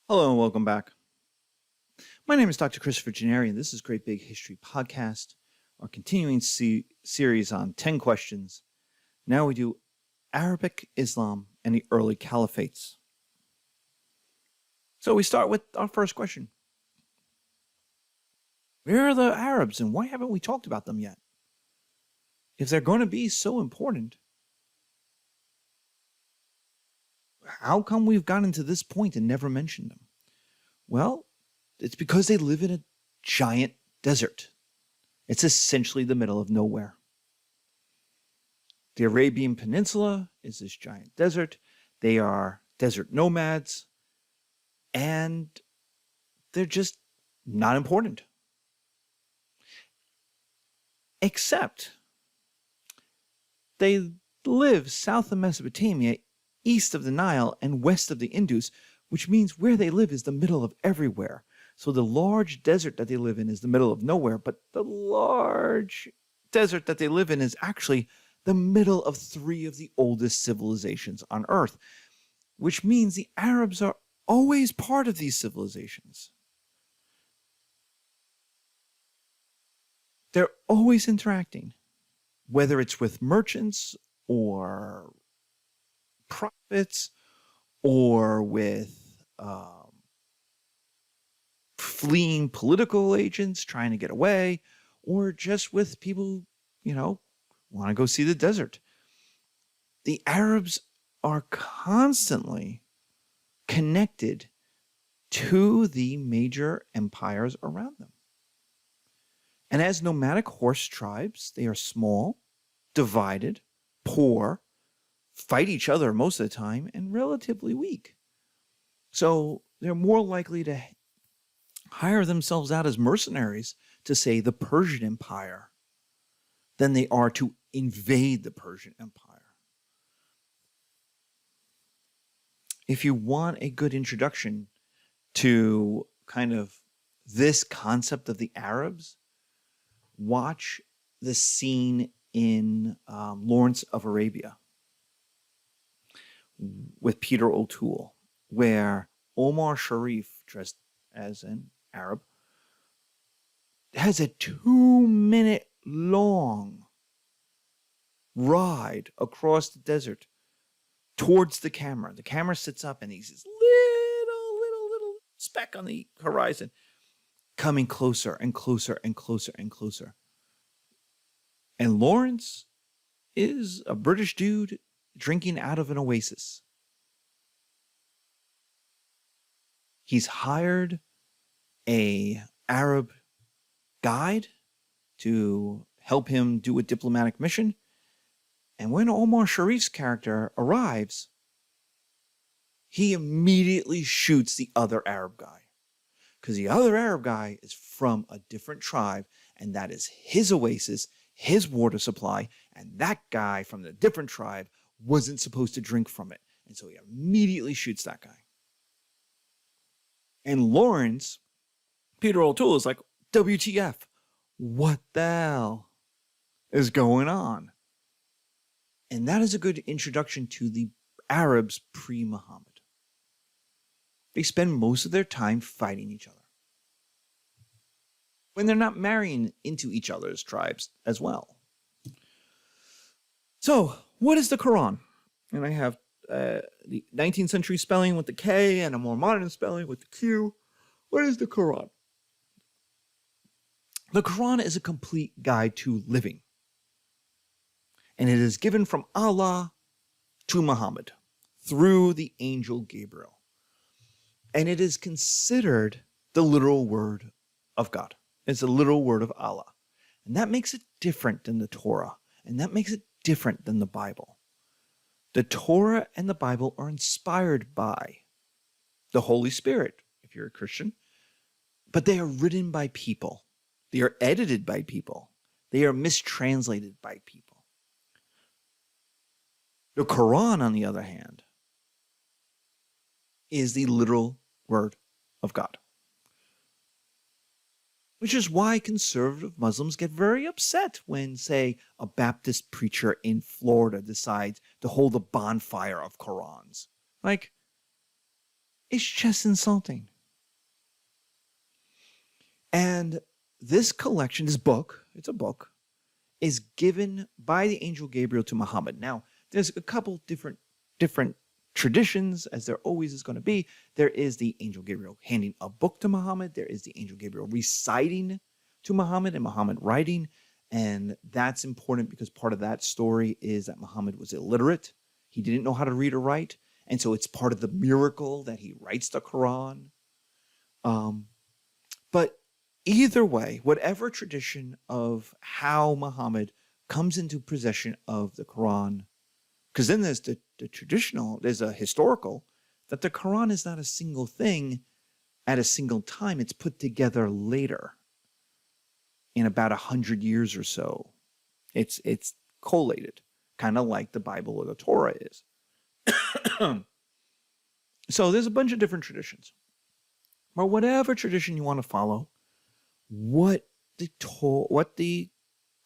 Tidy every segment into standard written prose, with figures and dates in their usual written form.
Hello and welcome back. My name is Dr. Christopher Gennari, and this is Great Big History Podcast, our continuing series on 10 questions. Now we do Arabic Islam and the early Caliphates. So we start with our first question. Where are the Arabs and why haven't we talked about them yet? If they're going to be so important, how come we've gotten to this point and never mentioned them? Well, it's because they live in a giant desert. It's essentially the middle of nowhere. The Arabian Peninsula is this giant desert. They are desert nomads, and they're just not important. Except they live south of Mesopotamia, east of the Nile, and west of the Indus, which means where they live is the middle of everywhere. So the large desert that they live in is the middle of nowhere, but the large desert that they live in is actually the middle of three of the oldest civilizations on Earth, which means the Arabs are always part of these civilizations. They're always interacting, whether it's with merchants or prophets or with fleeing political agents trying to get away, or just with people, want to go see the desert. The Arabs are constantly connected to the major empires around them. And as nomadic horse tribes, they are small, divided, poor, fight each other most of the time, and relatively weak. So they're more likely to hire themselves out as mercenaries to, say, the Persian Empire than they are to invade the Persian Empire. If you want a good introduction to kind of this concept of the Arabs, watch the scene in Lawrence of Arabia with Peter O'Toole, where Omar Sharif, dressed as an Arab, has a 2-minute long ride across the desert towards the camera. The camera sits up and he's this little speck on the horizon, coming closer and closer and closer and closer. And Lawrence is a British dude drinking out of an oasis. He's hired an Arab guide to help him do a diplomatic mission. And when Omar Sharif's character arrives, he immediately shoots the other Arab guy. Because the other Arab guy is from a different tribe, and that is his oasis, his water supply, and that guy from the different tribe wasn't supposed to drink from it. And so he immediately shoots that guy. And Lawrence, Peter O'Toole, is like, WTF, what the hell is going on? And that is a good introduction to the Arabs pre-Muhammad. They spend most of their time fighting each other, when they're not marrying into each other's tribes as well. So, what is the Quran? And I have the 19th century spelling with the K and a more modern spelling with the Q. What is the Quran? The Quran is a complete guide to living. And it is given from Allah to Muhammad through the Angel Gabriel. And it is considered the literal word of God. It's the literal word of Allah. And that makes it different than the Torah. And that makes it different than the Bible. The Torah and the Bible are inspired by the Holy Spirit, if you're a Christian. But they are written by people. They are edited by people. They are mistranslated by people. The Quran, on the other hand, is the literal word of God. Which is why conservative Muslims get very upset when, say, a Baptist preacher in Florida decides to hold a bonfire of Qurans. Like, It's just insulting. And this collection, this book, it's a book, is given by the angel Gabriel to Muhammad. Now, there's a couple different traditions, as there always is going to be. There is the angel Gabriel handing a book to Muhammad. There is the angel Gabriel reciting to Muhammad and Muhammad writing. And that's important because part of that story is that Muhammad was illiterate. He didn't know how to read or write. And so it's part of the miracle that he writes the Quran. But either way, whatever tradition of how Muhammad comes into possession of the Quran, because then there's the traditional, there's a historical, that the Quran is not a single thing at a single time. It's put together later in about 100 years or so. It's collated, kind of like the Bible or the Torah is. So there's a bunch of different traditions. But whatever tradition you want to follow, what the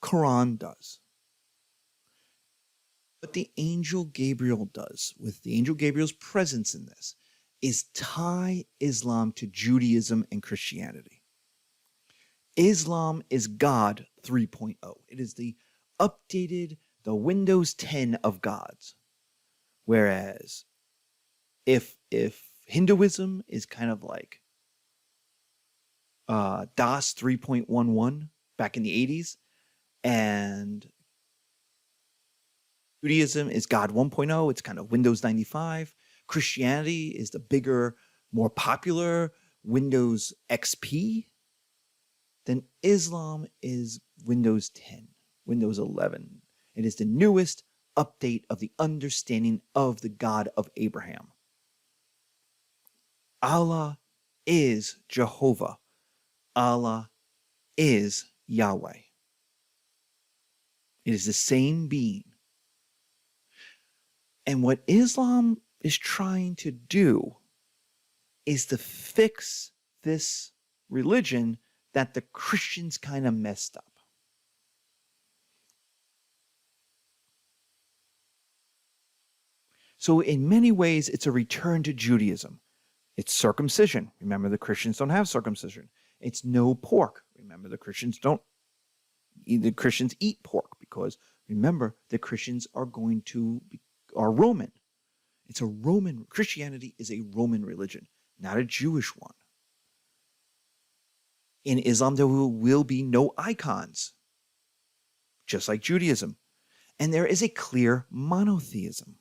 Quran does, what the angel Gabriel does, with the angel Gabriel's presence in this, is tie Islam to Judaism and Christianity. Islam is God 3.0. It is the updated, the Windows 10 of gods. Whereas if Hinduism is kind of like DOS 3.11 back in the 80s, and Judaism is God 1.0, it's kind of Windows 95. Christianity is the bigger, more popular Windows XP. Then Islam is Windows 10, Windows 11. It is the newest update of the understanding of the God of Abraham. Allah is Jehovah. Allah is Yahweh. It is the same being. And what Islam is trying to do is to fix this religion that the Christians kind of messed up. So in many ways, it's a return to Judaism. It's circumcision. Remember, the Christians don't have circumcision. It's no pork. Remember, the Christians eat pork because, remember, the Christians are Roman. It's a Roman, Christianity is a Roman religion, not a Jewish one. In Islam, there will be no icons, just like Judaism. And there is a clear monotheism.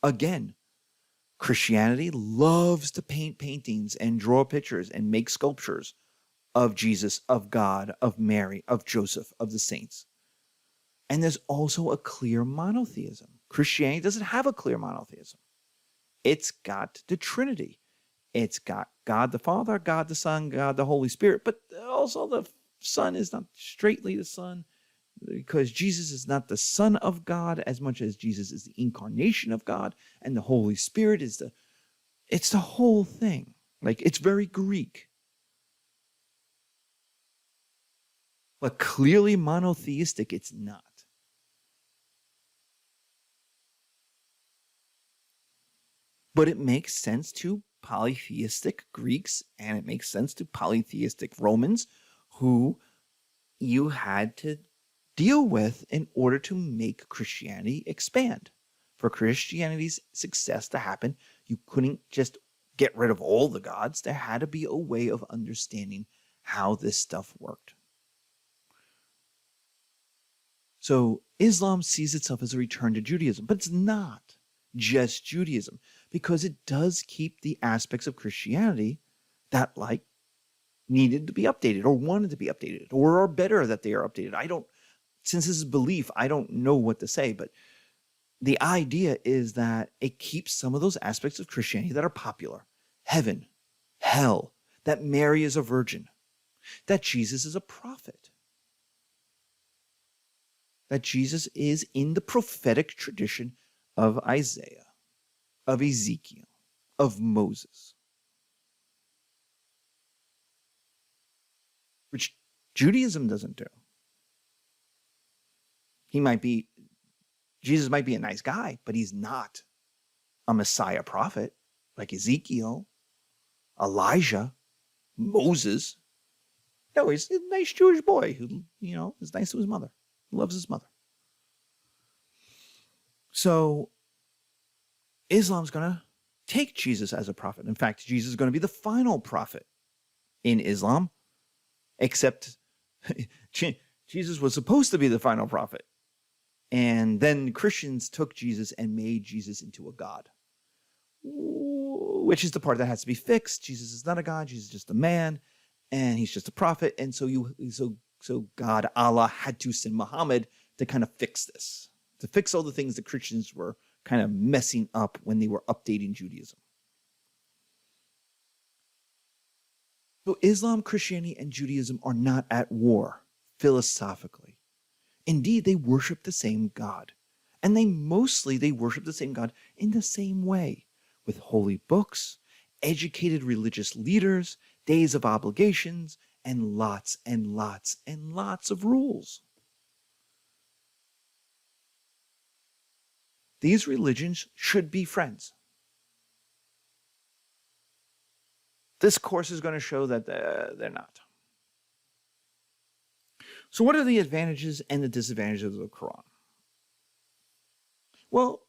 Again, Christianity loves to paint paintings and draw pictures and make sculptures of Jesus, of God, of Mary, of Joseph, of the saints. And there's also a clear monotheism. Christianity doesn't have a clear monotheism. It's got the Trinity. It's got God the Father, God the Son, God the Holy Spirit, but also the Son is not straightly the Son, because Jesus is not the Son of God as much as Jesus is the incarnation of God, and the Holy Spirit is it's the whole thing. Like, it's very Greek. But clearly monotheistic, it's not. But it makes sense to polytheistic Greeks, and it makes sense to polytheistic Romans, who you had to deal with in order to make Christianity expand. For Christianity's success to happen, you couldn't just get rid of all the gods. There had to be a way of understanding how this stuff worked. So Islam sees itself as a return to Judaism, but it's not just Judaism, because it does keep the aspects of Christianity that needed to be updated or wanted to be updated or are better that they are updated. Since this is belief, I don't know what to say, but the idea is that it keeps some of those aspects of Christianity that are popular. Heaven, hell, that Mary is a virgin, that Jesus is a prophet, that Jesus is in the prophetic tradition of Isaiah, of Ezekiel, of Moses, which Judaism doesn't do. Jesus might be a nice guy, but he's not a Messiah prophet like Ezekiel Elijah, Moses. No, he's a nice Jewish boy who, is nice to his mother, loves his mother. So Islam's going to take Jesus as a prophet. In fact, Jesus is going to be the final prophet in Islam, except Jesus was supposed to be the final prophet. And then Christians took Jesus and made Jesus into a god, which is the part that has to be fixed. Jesus is not a god. Jesus is just a man, and he's just a prophet. And so God, Allah, had to send Muhammad to kind of fix this, to fix all the things that Christians were kind of messing up when they were updating Judaism. So Islam, Christianity, and Judaism are not at war philosophically. Indeed, they worship the same God. And they worship the same God in the same way, with holy books, educated religious leaders, days of obligations, and lots and lots and lots of rules. These religions should be friends. This course is going to show that they're not. So what are the advantages and the disadvantages of the Quran? Well,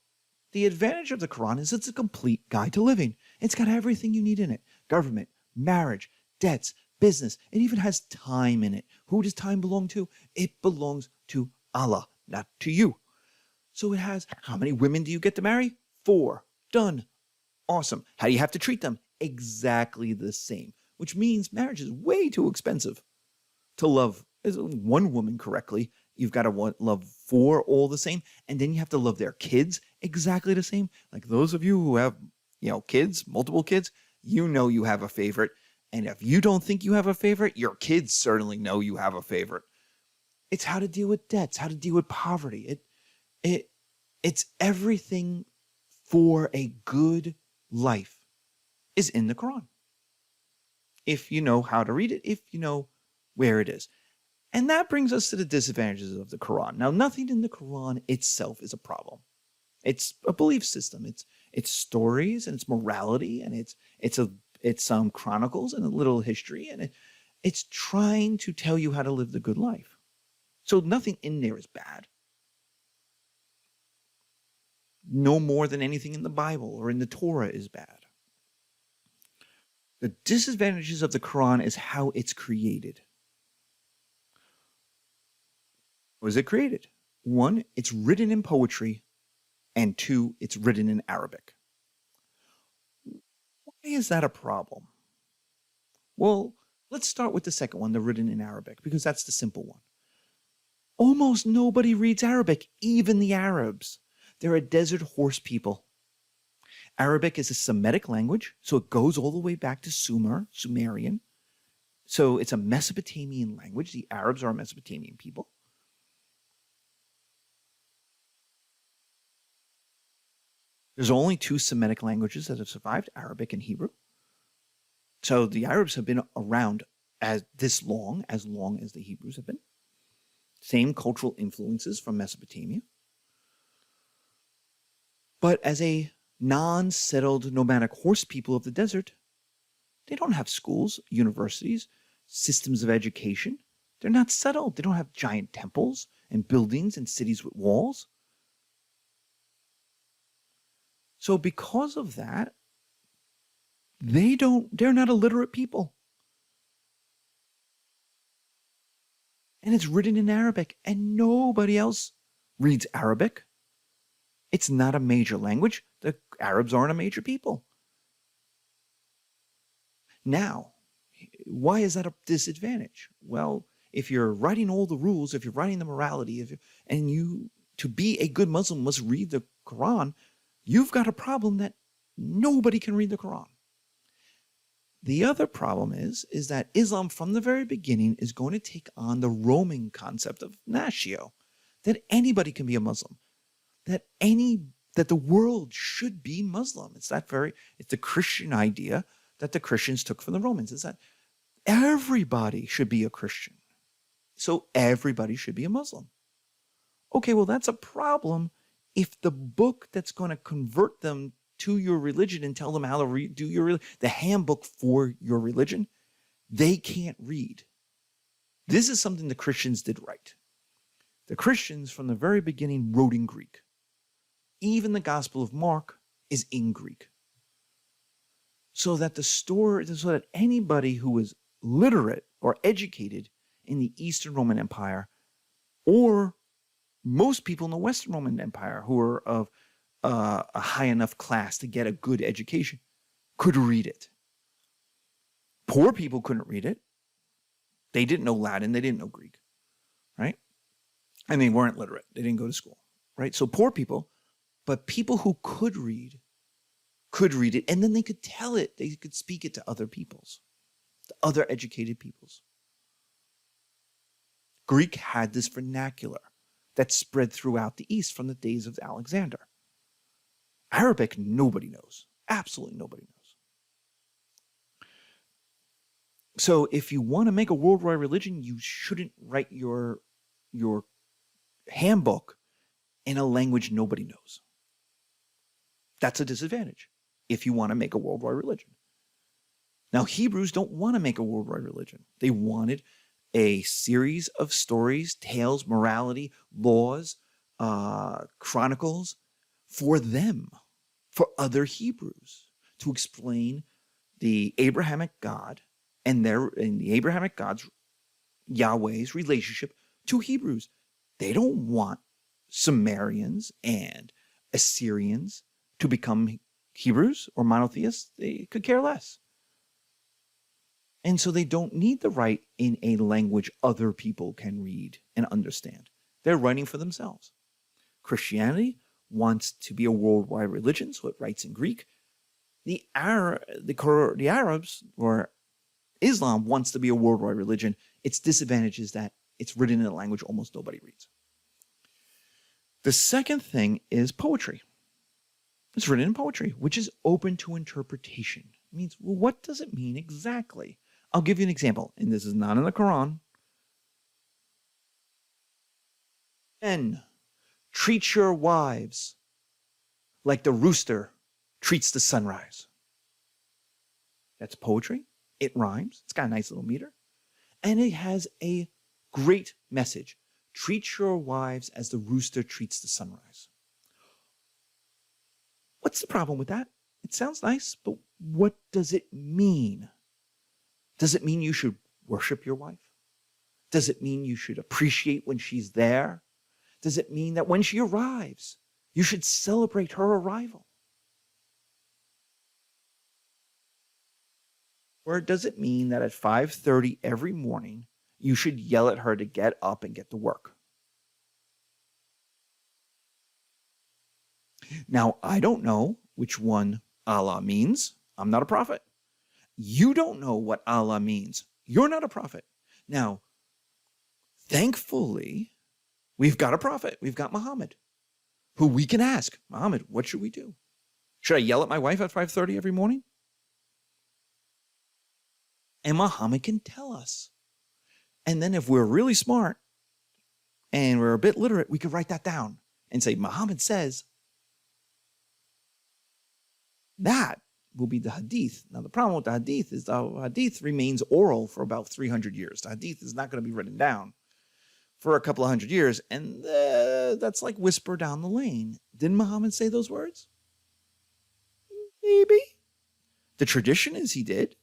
the advantage of the Quran is it's a complete guide to living. It's got everything you need in it. Government, marriage, debts, business. It even has time in it. Who does time belong to? It belongs to Allah, not to you. So it has, how many women do you get to marry? 4. Done. Awesome. How do you have to treat them? Exactly the same. Which means marriage is way too expensive to love one woman correctly. You've got to love 4 all the same. And then you have to love their kids exactly the same. Like those of you who have, kids, multiple kids, you have a favorite. And if you don't think you have a favorite, your kids certainly know you have a favorite. It's how to deal with debts, how to deal with poverty. It's everything for a good life is in the Quran. If you know how to read it, if you know where it is. And that brings us to the disadvantages of the Quran. Now, nothing in the Quran itself is a problem. It's a belief system. It's stories and it's morality and it's some chronicles and a little history, and it's trying to tell you how to live the good life. So nothing in there is bad. No more than anything in the Bible or in the Torah is bad. The disadvantages of the Quran is how it's created. Was it created? 1, it's written in poetry, and 2, it's written in Arabic. Why is that a problem? Well, let's start with the second one, the written in Arabic, because that's the simple one. Almost nobody reads Arabic, even the Arabs. They're a desert horse people. Arabic is a Semitic language, so it goes all the way back to Sumerian. So it's a Mesopotamian language. The Arabs are a Mesopotamian people. There's only 2 Semitic languages that have survived, Arabic and Hebrew. So the Arabs have been around as long as the Hebrews have been. Same cultural influences from Mesopotamia. But as a non-settled nomadic horse people of the desert, they don't have schools, universities, systems of education. They're not settled. They don't have giant temples and buildings and cities with walls. So because of that, they're not a literate people. And it's written in Arabic, and nobody else reads Arabic. It's not a major language. The Arabs aren't a major people. Now, why is that a disadvantage? Well, if you're writing all the rules, if you're writing the morality, to be a good Muslim must read the Quran, you've got a problem that nobody can read the Quran. The other problem is that Islam from the very beginning is going to take on the Roman concept of natio, that anybody can be a Muslim, that the world should be Muslim. It's the Christian idea that the Christians took from the Romans, is that everybody should be a Christian. So everybody should be a Muslim. Okay, well, that's a problem if the book that's going to convert them to your religion and tell them how to do your the handbook for your religion, they can't read. This is something the Christians did right. The Christians from the very beginning wrote in Greek. Even the Gospel of Mark is in Greek. So that anybody who was literate or educated in the Eastern Roman Empire, or most people in the Western Roman Empire who are of a high enough class to get a good education, could read it. Poor people couldn't read it. They didn't know Latin. They didn't know Greek, right? And they weren't literate. They didn't go to school, right? So poor people, but people who could read it, and then they could tell it. They could speak it to other peoples, to other educated peoples. Greek had this vernacular that spread throughout the East from the days of Alexander. Arabic, nobody knows. Absolutely nobody knows. So if you want to make a worldwide religion, you shouldn't write your handbook in a language nobody knows. That's a disadvantage if you want to make a worldwide religion. Now, Hebrews don't want to make a worldwide religion. They wanted a series of stories, tales, morality, laws, chronicles for them, for other Hebrews, to explain the Abrahamic God and the Abrahamic God's, Yahweh's relationship to Hebrews. They don't want Sumerians and Assyrians to become Hebrews or monotheists. They could care less. And so they don't need to write in a language other people can read and understand. They're writing for themselves. Christianity wants to be a worldwide religion, so it writes in Greek. The Arabs, or Islam, wants to be a worldwide religion. Its disadvantage is that it's written in a language almost nobody reads. The second thing is poetry. It's written in poetry, which is open to interpretation. It means, well, what does it mean exactly? I'll give you an example, and this is not in the Quran. Men, treat your wives like the rooster treats the sunrise. That's poetry. It rhymes. It's got a nice little meter. And it has a great message. Treat your wives as the rooster treats the sunrise. What's the problem with that? It sounds nice, but what does it mean? Does it mean you should worship your wife? Does it mean you should appreciate when she's there? Does it mean that when she arrives, you should celebrate her arrival? Or does it mean that at 5:30 every morning, you should yell at her to get up and get to work? Now, I don't know which one Allah means. I'm not a prophet. You don't know what Allah means. You're not a prophet. Now, thankfully, we've got a prophet. We've got Muhammad, who we can ask, Muhammad, what should we do? Should I yell at my wife at 5:30 every morning? And Muhammad can tell us. And then if we're really smart and we're a bit literate, we could write that down and say, Muhammad says, that will be the hadith. Now, the problem with the hadith is the hadith remains oral for about 300 years. The hadith is not going to be written down for a couple of hundred years, and that's like whisper down the lane. Didn't Muhammad say those words? Maybe. The tradition is he did,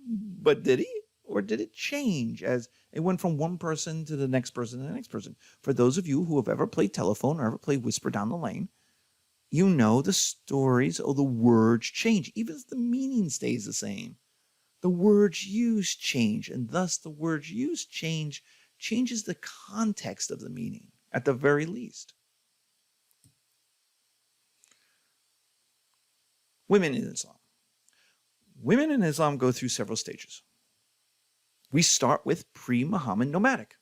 but did he? Or did it change as it went from one person to the next person to the next person? For those of you who have ever played telephone or ever played whisper down the lane, you know the stories or the words change. Even if the meaning stays the same, the words used change, and thus the words used changes the context of the meaning, at the very least. Women in Islam. Women in Islam go through several stages. We start with pre-Muhammad nomadic.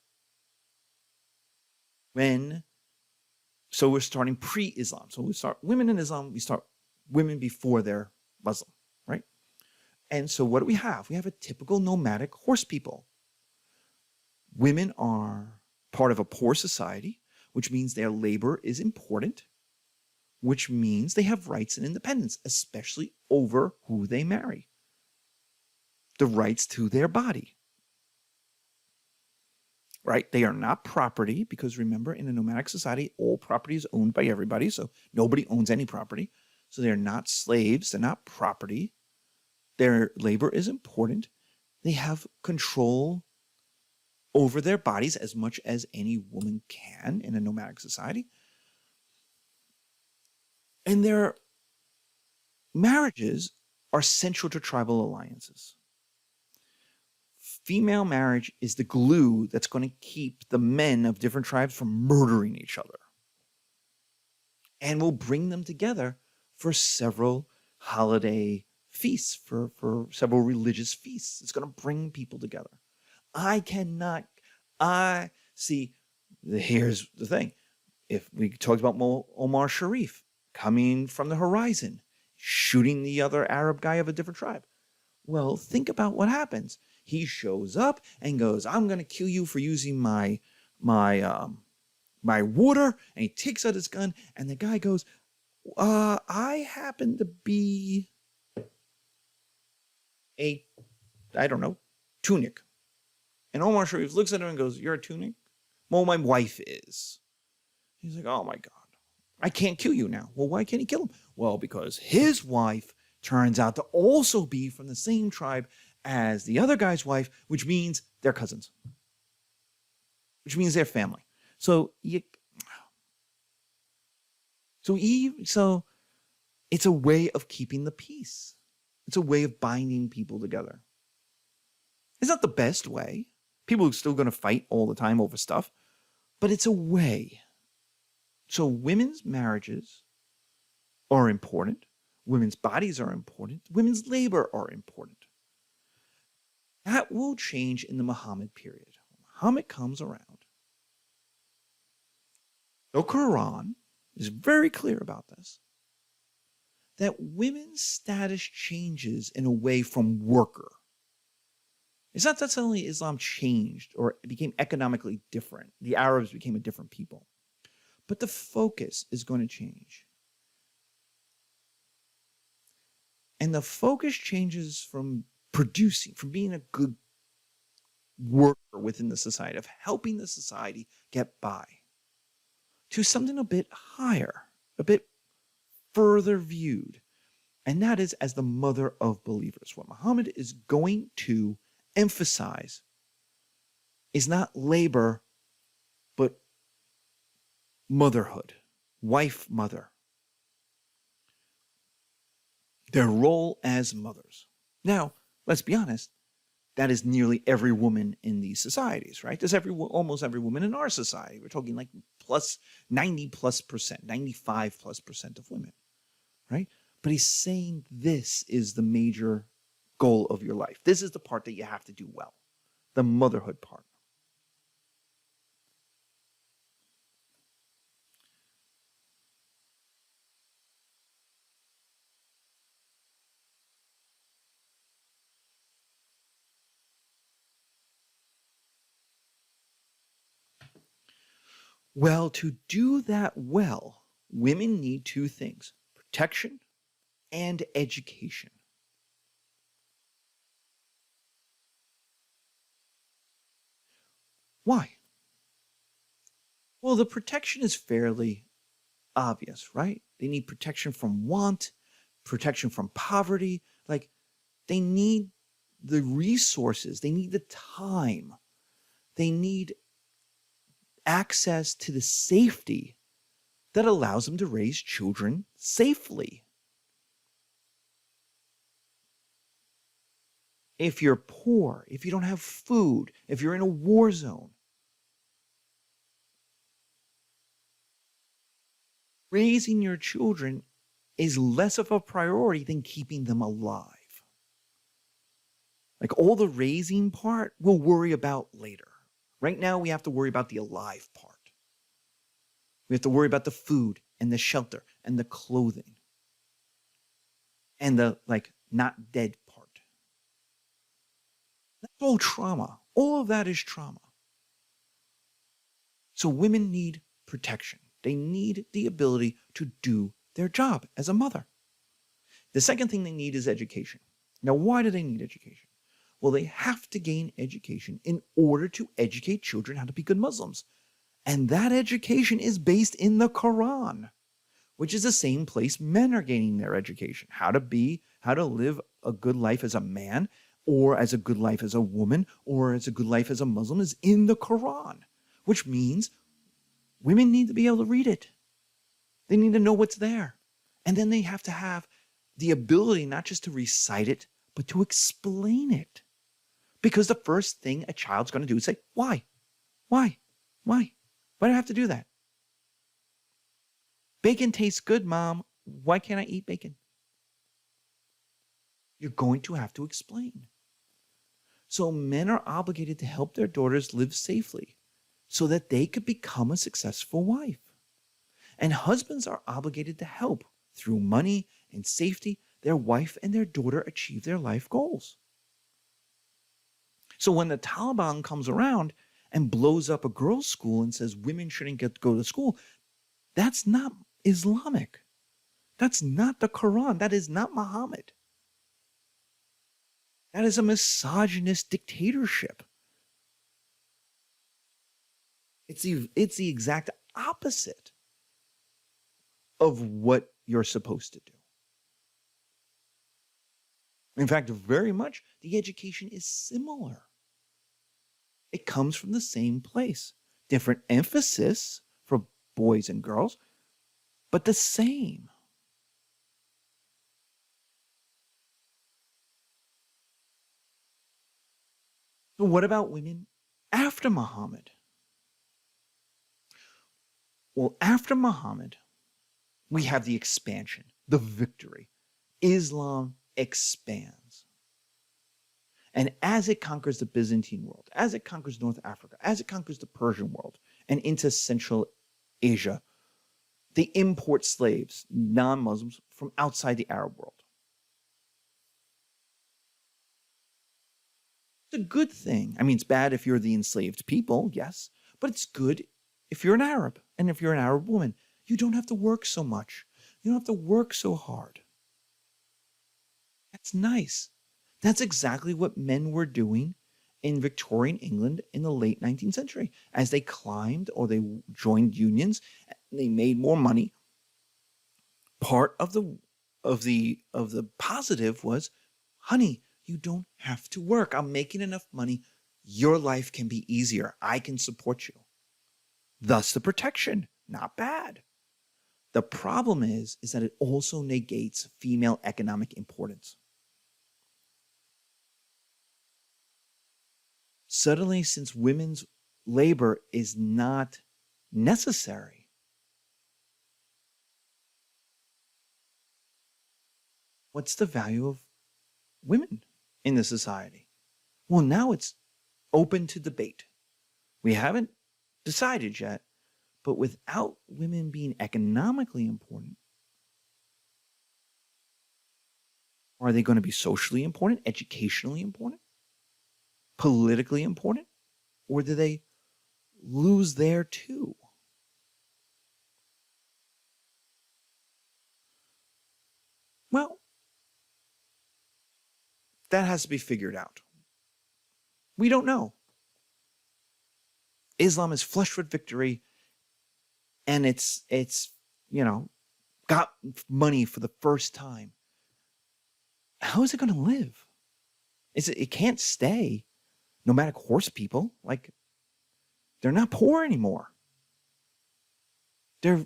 So we're starting pre-Islam. So we start women in Islam, we start women before they're Muslim, right? And so what do we have? We have a typical nomadic horse people. Women are part of a poor society, which means their labor is important. which means they have rights and independence, especially over who they marry. The rights to their body. Right? They are not property because remember, in a nomadic society, all property is owned by everybody, so nobody owns any property. So they're not slaves, they're not property. Their labor is important. They have control over their bodies as much as any woman can in a nomadic society. And their marriages are central to tribal alliances. Female marriage is the glue that's going to keep the men of different tribes from murdering each other and will bring them together for several holiday feasts, for several religious feasts. It's going to bring people together. Here's the thing. If we talked about Omar Sharif coming from the horizon, shooting the other Arab guy of a different tribe. Well, think about what happens. He shows up and goes, I'm going to kill you for using my water. And he takes out his gun and the guy goes, I happen to be a, tunic. And Omar Sharif looks at him and goes, you're a tunic? Well, my wife is. He's like, oh my God, I can't kill you now. Well, why can't he kill him? Well, because his wife turns out to also be from the same tribe as the other guy's wife, which means they're cousins, which means they're family. So it's a way of keeping the peace. It's a way of binding people together. It's not the best way. People are still going to fight all the time over stuff, but it's a way. So women's marriages are important. Women's bodies are important. Women's labor are important. That will change in the Muhammad period. Muhammad comes around. The Quran is very clear about this, that women's status changes in a way from worker. It's not that suddenly Islam changed or it became economically different. The Arabs became a different people. But the focus is going to change. And the focus changes from producing, from being a good worker within the society, of helping the society get by, to something a bit higher, a bit further viewed. And that is as the mother of believers. What Muhammad is going to emphasize is not labor, but motherhood, wife, mother. Their role as mothers. Now, let's be honest, that is nearly every woman in these societies, right? There's almost every woman in our society. We're talking like plus 90+%, 95+% of women, right? But he's saying this is the major goal of your life. This is the part that you have to do well, the motherhood part. Well, to do that well, women need two things: protection and education. Why? Well, the protection is fairly obvious, right? They need protection from want, protection from poverty. Like, they need the resources, they need the time, they need access to the safety that allows them to raise children safely. If you're poor, if you don't have food, if you're in a war zone, raising your children is less of a priority than keeping them alive. Like, all the raising part we'll worry about later. Right now, we have to worry about the alive part. We have to worry about the food and the shelter and the clothing and the, not dead part. That's all trauma. All of that is trauma. So women need protection. They need the ability to do their job as a mother. The second thing they need is education. Now, why do they need education? Well, they have to gain education in order to educate children how to be good Muslims. And that education is based in the Quran, which is the same place men are gaining their education. How to live a good life as a man, or as a good life as a woman, or as a good life as a Muslim is in the Quran, which means women need to be able to read it. They need to know what's there. And then they have to have the ability not just to recite it, but to explain it. Because the first thing a child's going to do is say, why? Why? Why? Why do I have to do that? Bacon tastes good, Mom. Why can't I eat bacon? You're going to have to explain. So men are obligated to help their daughters live safely so that they could become a successful wife. And husbands are obligated to help through money and safety their wife and their daughter achieve their life goals. So when the Taliban comes around and blows up a girls' school and says women shouldn't get to go to school, that's not Islamic. That's not the Quran. That is not Muhammad. That is a misogynist dictatorship. It's the exact opposite of what you're supposed to do. In fact, very much the education is similar. It comes from the same place. Different emphasis for boys and girls, but the same. So what about women after Muhammad? Well, after Muhammad, we have the expansion, the victory. Islam expands. And as it conquers the Byzantine world, as it conquers North Africa, as it conquers the Persian world, and into Central Asia, they import slaves, non-Muslims, from outside the Arab world. It's a good thing. I mean, it's bad if you're the enslaved people, yes, but it's good if you're an Arab, and if you're an Arab woman. You don't have to work so much. You don't have to work so hard. That's nice. That's exactly what men were doing in Victorian England in the late 19th century. As they climbed or they joined unions, they made more money. Part of the positive was, honey, you don't have to work. I'm making enough money. Your life can be easier. I can support you. Thus the protection. Not bad. The problem is that it also negates female economic importance. Suddenly, since women's labor is not necessary, what's the value of women in the society? Well, now it's open to debate. We haven't decided yet, but without women being economically important, are they going to be socially important, educationally important, politically important, or do they lose there too? Well, that has to be figured out. We don't know. Islam is flushed with victory, and it's got money for the first time. How is it going to live? It can't stay. Nomadic horse people, like, they're not poor anymore. They're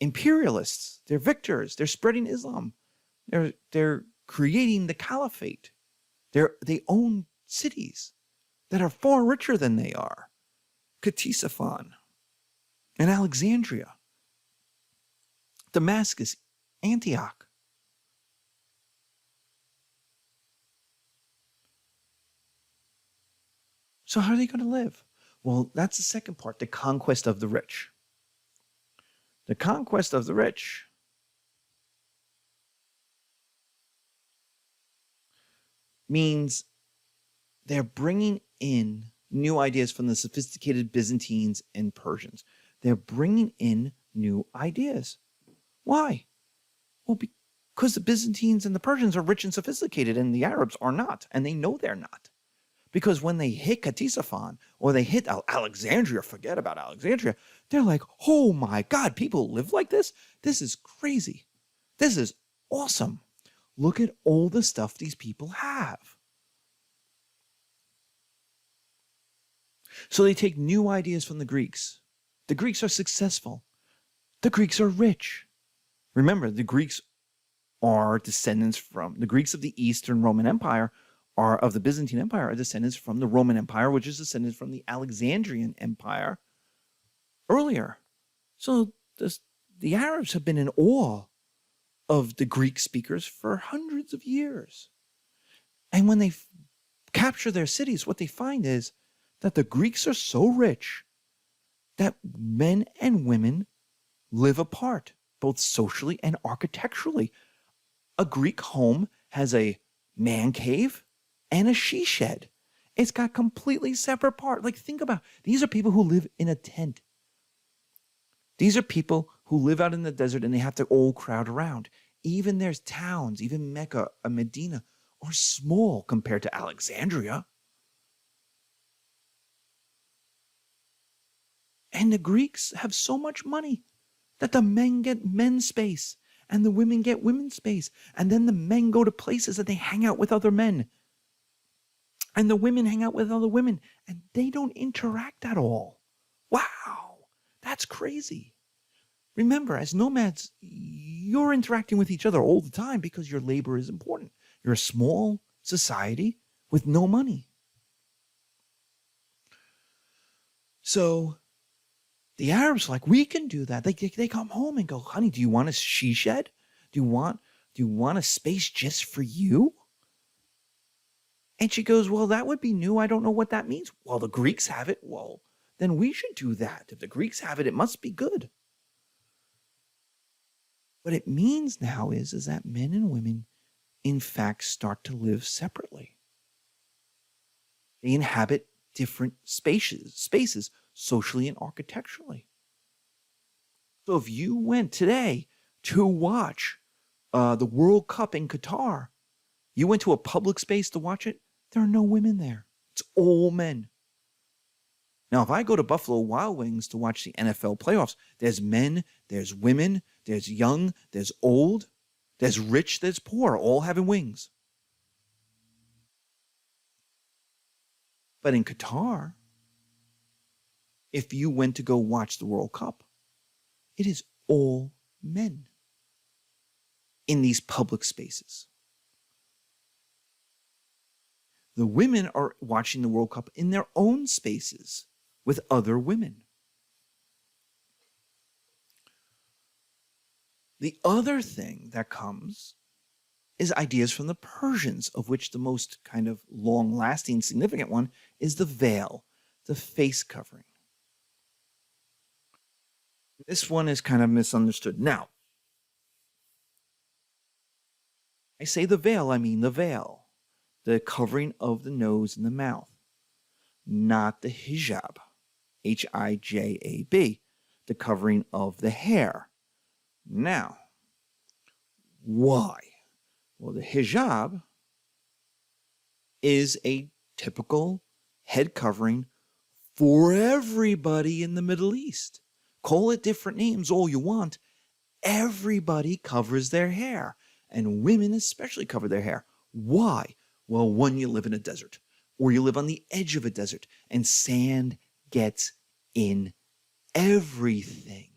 imperialists. They're victors. They're spreading Islam. They're creating the Caliphate. They own cities that are far richer than they are. Ctesiphon and Alexandria, Damascus, Antioch. So how are they going to live? Well, that's the second part, the conquest of the rich. The conquest of the rich means they're bringing in new ideas from the sophisticated Byzantines and Persians. They're bringing in new ideas. Why? Well, because the Byzantines and the Persians are rich and sophisticated, and the Arabs are not, and they know they're not. Because when they hit Ctesiphon or they hit Alexandria, forget about Alexandria, they're like, oh my God, people live like this? This is crazy. This is awesome. Look at all the stuff these people have. So they take new ideas from the Greeks. The Greeks are successful. The Greeks are rich. Remember, the Greeks are descendants from the Greeks of the Eastern Roman Empire of the Byzantine Empire are descendants from the Roman Empire, which is descendants from the Alexandrian Empire earlier. So the Arabs have been in awe of the Greek speakers for hundreds of years. And when they capture their cities, what they find is that the Greeks are so rich that men and women live apart, both socially and architecturally. A Greek home has a man cave and a she shed. It's got completely separate parts. Like, think about it. These are people who live in a tent. These are people who live out in the desert and they have to all crowd around. Even there's towns, even Mecca and Medina are small compared to Alexandria. And the Greeks have so much money that the men get men's space and the women get women's space. And then the men go to places that they hang out with other men. And the women hang out with other women. And they don't interact at all. Wow, that's crazy. Remember, as nomads, you're interacting with each other all the time because your labor is important. You're a small society with no money. So the Arabs are like, we can do that. They come home and go, honey, do you want a she shed? Do you want a space just for you? And she goes, well, that would be new. I don't know what that means. Well, the Greeks have it. Well, then we should do that. If the Greeks have it, it must be good. What it means now is that men and women, in fact, start to live separately. They inhabit different spaces socially and architecturally. So if you went today to watch the World Cup in Qatar, you went to a public space to watch it, there are no women there. It's all men. Now, if I go to Buffalo Wild Wings to watch the NFL playoffs, there's men, there's women, there's young, there's old, there's rich, there's poor, all having wings. But in Qatar, if you went to go watch the World Cup, it is all men in these public spaces. The women are watching the World Cup in their own spaces with other women. The other thing that comes is ideas from the Persians, of which the most kind of long-lasting, significant one is the veil, the face covering. This one is kind of misunderstood. Now, I say the veil, I mean the veil, the covering of the nose and the mouth, not the hijab, Hijab, the covering of the hair. Now, why? Well, the hijab is a typical head covering for everybody in the Middle East. Call it different names all you want. Everybody covers their hair, and women especially cover their hair. Why? Well, one, you live in a desert, or you live on the edge of a desert, and sand gets in everything.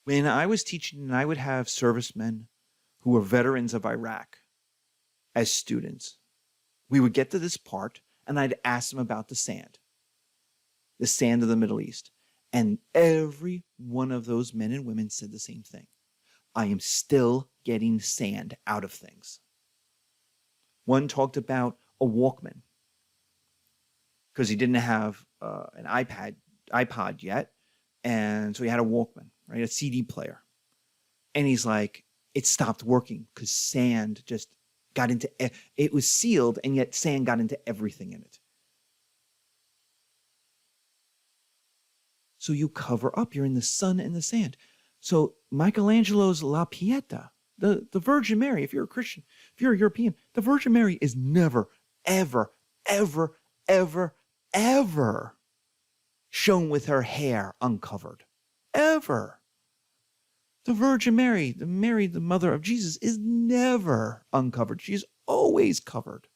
When I was teaching, and I would have servicemen who were veterans of Iraq as students, we would get to this part, and I'd ask them about the sand of the Middle East. And every one of those men and women said the same thing. I am still getting sand out of things. One talked about a Walkman because he didn't have an iPod yet. And so he had a Walkman, right? A CD player. And he's like, it stopped working because sand just got into it. It was sealed, and yet sand got into everything in it. So you cover up. You're in the sun and the sand. So Michelangelo's La Pieta, the Virgin Mary, if you're a Christian, if you're a European, the Virgin Mary is never, ever, ever, ever, ever shown with her hair uncovered. Ever. The Virgin Mary, the mother of Jesus, is never uncovered. She's always covered.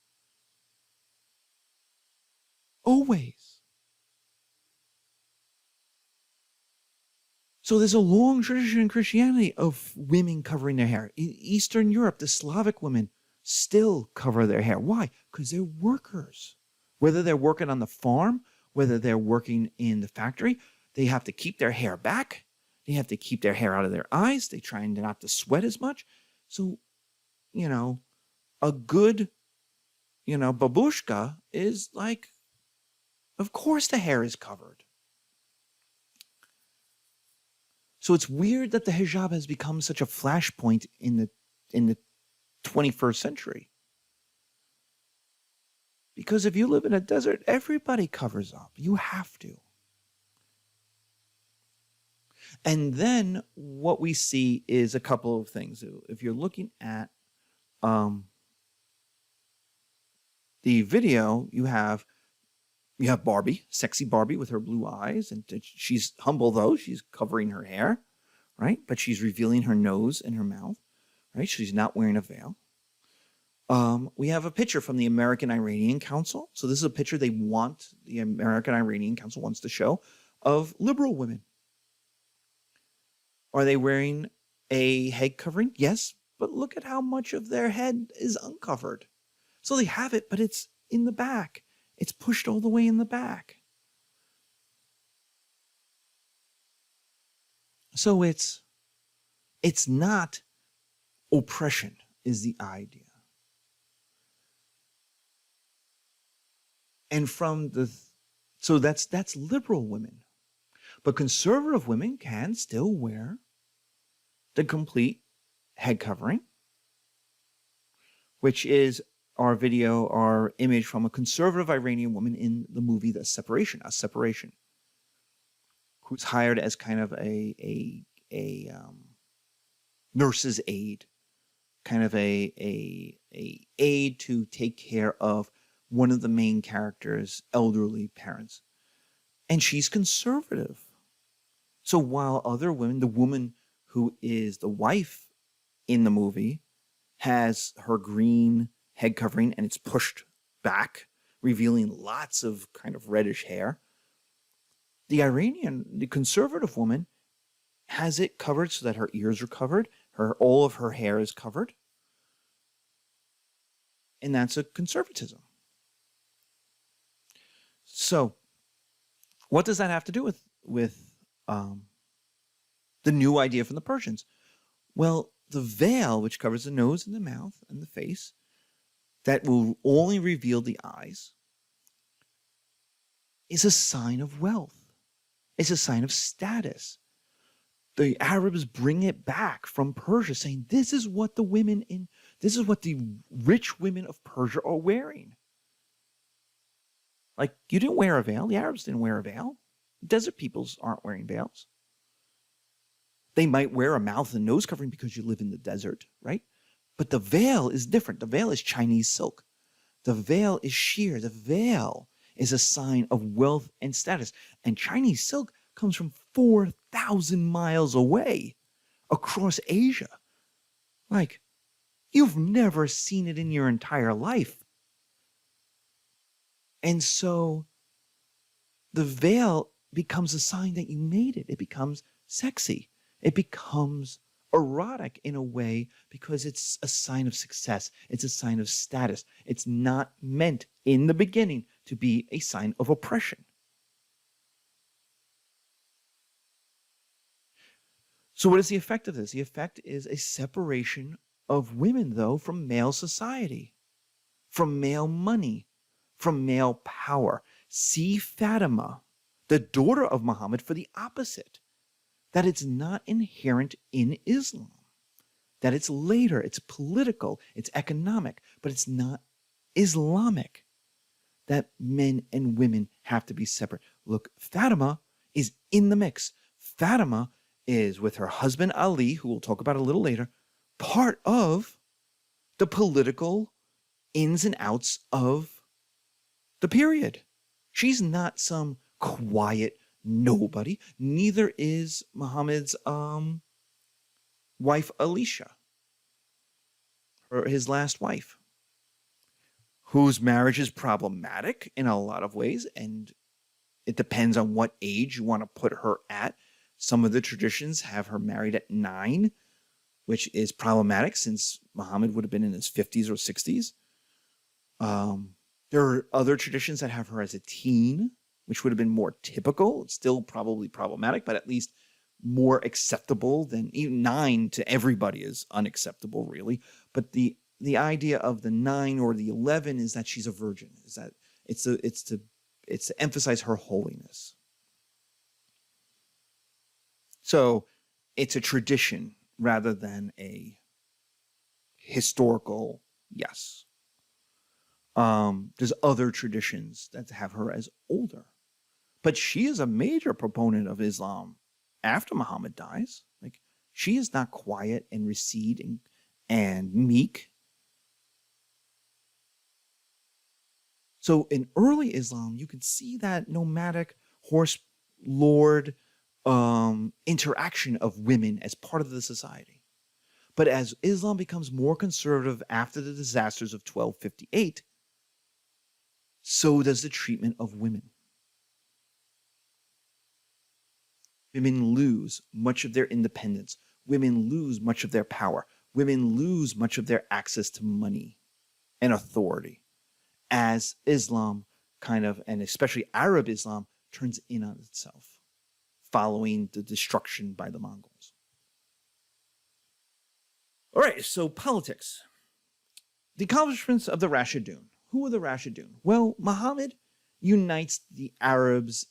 Always. So there's a long tradition in Christianity of women covering their hair. In Eastern Europe, the Slavic women still cover their hair. Why? Because they're workers. Whether they're working on the farm, whether they're working in the factory, they have to keep their hair back. They have to keep their hair out of their eyes. They try not to sweat as much. So, a good, babushka is like, of course the hair is covered. So it's weird that the hijab has become such a flashpoint in the 21st century. Because if you live in a desert, everybody covers up. You have to. And then what we see is a couple of things. If you're looking at the video, you have Barbie, sexy Barbie with her blue eyes, and she's humble though. She's covering her hair, right? But she's revealing her nose and her mouth, right? She's not wearing a veil. We have a picture from the American-Iranian Council. So this is a picture the American-Iranian Council wants to show of liberal women. Are they wearing a head covering? Yes, but look at how much of their head is uncovered. So they have it, but it's in the back. It's pushed all the way in the back. So it's not oppression is the idea. And so that's liberal women. But conservative women can still wear the complete head covering, which is our image from a conservative Iranian woman in the movie A Separation, who's hired as kind of a nurse's aide, kind of a aide to take care of one of the main character's elderly parents. And she's conservative. So while other women, the woman who is the wife in the movie, has her green head covering and it's pushed back, revealing lots of kind of reddish hair, the conservative woman has it covered so that her ears are covered, all of her hair is covered. And that's a conservatism. So what does that have to do with the new idea from the Persians? Well, the veil, which covers the nose and the mouth and the face, that will only reveal the eyes, is a sign of wealth. It's a sign of status. The Arabs bring it back from Persia, saying this is what the rich women of Persia are wearing. Like, you didn't wear a veil. The Arabs didn't wear a veil. Desert peoples aren't wearing veils. They might wear a mouth and nose covering because you live in the desert, right? But the veil is different. The veil is Chinese silk. The veil is sheer. The veil is a sign of wealth and status. And Chinese silk comes from 4,000 miles away across Asia. Like, you've never seen it in your entire life. And so the veil becomes a sign that you made it. It becomes sexy. It becomes erotic in a way because it's a sign of success. It's a sign of status. It's not meant in the beginning to be a sign of oppression. So what is the effect of this? The effect is a separation of women, though, from male society, from male money, from male power. See Fatima, the daughter of Muhammad, for the opposite. That it's not inherent in Islam. That it's later, it's political, it's economic, but it's not Islamic. That men and women have to be separate. Look, Fatima is in the mix. Fatima is, with her husband Ali, who we'll talk about a little later, part of the political ins and outs of the period. She's not some quiet nobody. Neither is Muhammad's wife Alicia, or his last wife, whose marriage is problematic in a lot of ways, and it depends on what age you want to put her at. Some of the traditions have her married at 9, which is problematic since Muhammad would have been in his 50s or 60s. There are other traditions that have her as a teen, which would have been more typical. It's still probably problematic, but at least more acceptable than even 9 to everybody is unacceptable, really. But the idea of the 9 or the 11 is that she's a virgin. Is that it's to emphasize her holiness. So it's a tradition rather than a historical yes. There's other traditions that have her as older. But she is a major proponent of Islam after Muhammad dies. Like, she is not quiet and receding and meek. So in early Islam, you can see that nomadic horse lord interaction of women as part of the society. But as Islam becomes more conservative after the disasters of 1258, so does the treatment of women. Women lose much of their independence. Women lose much of their power. Women lose much of their access to money and authority as Islam kind of, and especially Arab Islam, turns in on itself following the destruction by the Mongols. All right, so politics. The accomplishments of the Rashidun. Who are the Rashidun? Well, Muhammad unites the Arabs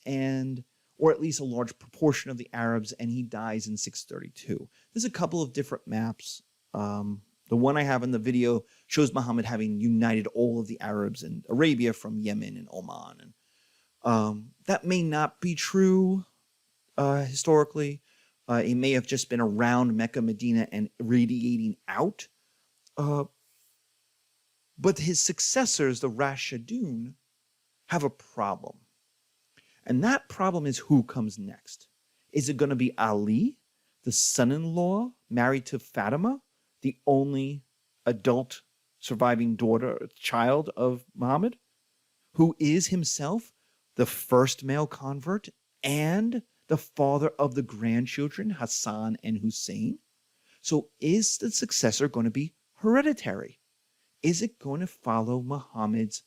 or at least a large proportion of the Arabs, and he dies in 632. There's a couple of different maps. The one I have in the video shows Muhammad having united all of the Arabs in Arabia from Yemen and Oman. And that may not be true historically. It may have just been around Mecca, Medina, and radiating out. But his successors, the Rashidun, have a problem. And that problem is who comes next. Is it going to be Ali, the son-in-law married to Fatima, the only adult surviving child of Muhammad, who is himself the first male convert and the father of the grandchildren, Hassan and Hussein? So is the successor going to be hereditary? Is it going to follow Muhammad's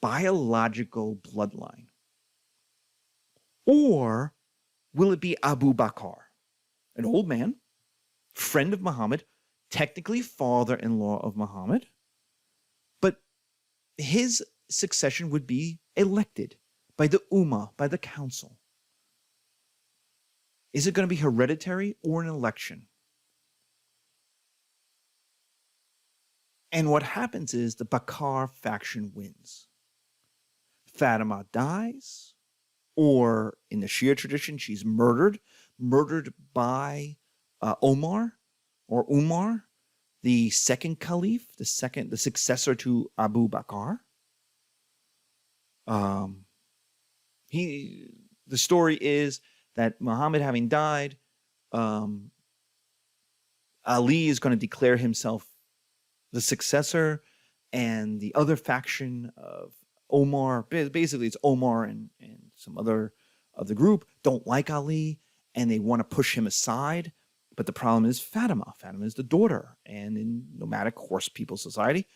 biological bloodline? Or will it be Abu Bakr, an old man, friend of Muhammad, technically father-in-law of Muhammad, but his succession would be elected by the Ummah, by the council? Is it going to be hereditary or an election? And what happens is the Bakr faction wins. Fatima dies, or in the Shia tradition, she's murdered by Umar, the second caliph, the successor to Abu Bakr. The story is that Muhammad having died, Ali is going to declare himself the successor, and the other faction of Omar, basically it's Omar and some other of the group, don't like Ali, and they want to push him aside. But the problem is Fatima. Fatima is the daughter, and in nomadic horse people society,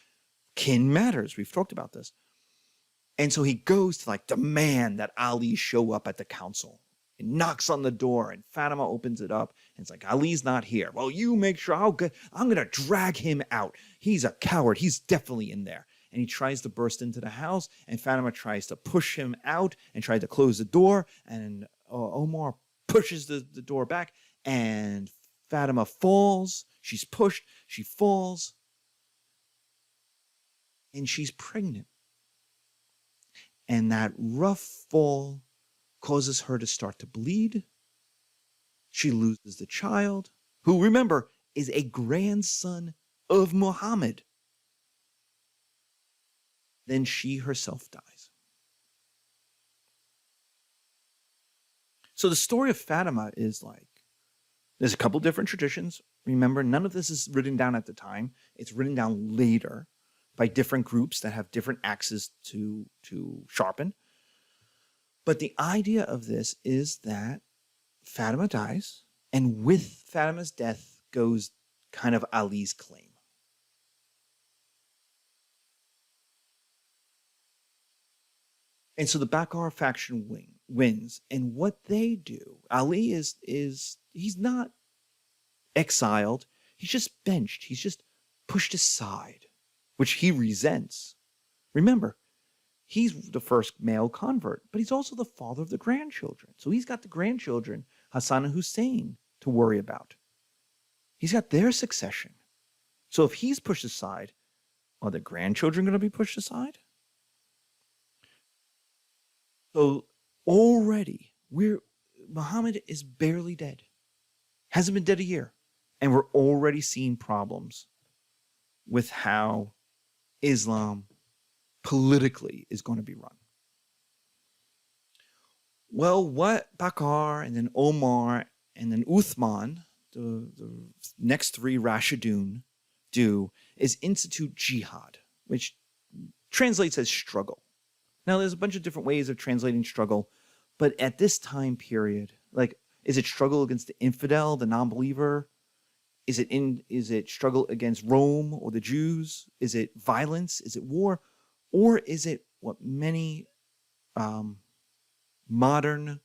kin matters. We've talked about this. And so he goes to demand that Ali show up at the council. He knocks on the door, and Fatima opens it up, and it's like, Ali's not here. Well, you make sure. I'm going to drag him out. He's a coward. He's definitely in there. And he tries to burst into the house, and Fatima tries to push him out and try to close the door, and Omar pushes the door back, and Fatima falls. She's pushed. She falls, and she's pregnant. And that rough fall causes her to start to bleed. She loses the child, who, remember, is a grandson of Muhammad. Then she herself dies. So the story of Fatima is like, there's a couple different traditions. Remember, none of this is written down at the time. It's written down later by different groups that have different axes to sharpen. But the idea of this is that Fatima dies, and with Fatima's death goes kind of Ali's claim. And so the Bakar faction wins. And what they do, Ali is he's not exiled. He's just benched. He's just pushed aside, which he resents. Remember, he's the first male convert, but he's also the father of the grandchildren. So he's got the grandchildren, Hassan and Hussein, to worry about. He's got their succession. So if he's pushed aside, are the grandchildren going to be pushed aside? So already, Muhammad is barely dead. Hasn't been dead a year. And we're already seeing problems with how Islam politically is going to be run. Well, what Bakar and then Omar and then Uthman, the next three Rashidun, do is institute jihad, which translates as struggle. Now, there's a bunch of different ways of translating struggle, but at this time period, like, is it struggle against the infidel, the non-believer? Is it struggle against Rome or the Jews? Is it violence? Is it war? Or is it what many modern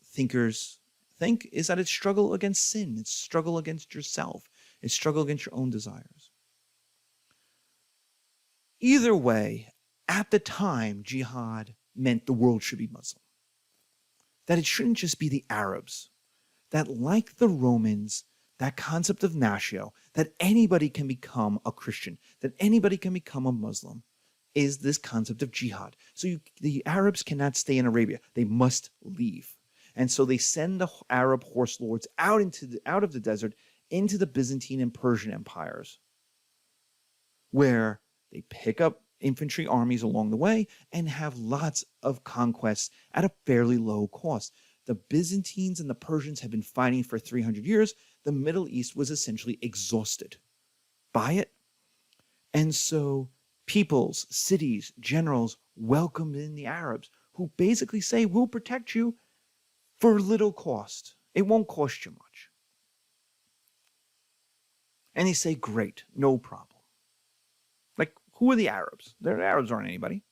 thinkers think is that it's struggle against sin, it's struggle against yourself, it's struggle against your own desires. Either way, at the time, jihad meant the world should be Muslim. That it shouldn't just be the Arabs. That, like the Romans, that concept of natio, that anybody can become a Christian, that anybody can become a Muslim, is this concept of jihad. So the Arabs cannot stay in Arabia. They must leave. And so they send the Arab horse lords out of the desert into the Byzantine and Persian empires, where they pick up infantry armies along the way and have lots of conquests at a fairly low cost. The Byzantines and the Persians have been fighting for 300 years. The Middle East was essentially exhausted by it. And so peoples, cities, generals welcomed in the Arabs, who basically say, we'll protect you for little cost. It won't cost you much. And they say, great, no problem. Like, who are the Arabs? The Arabs aren't anybody.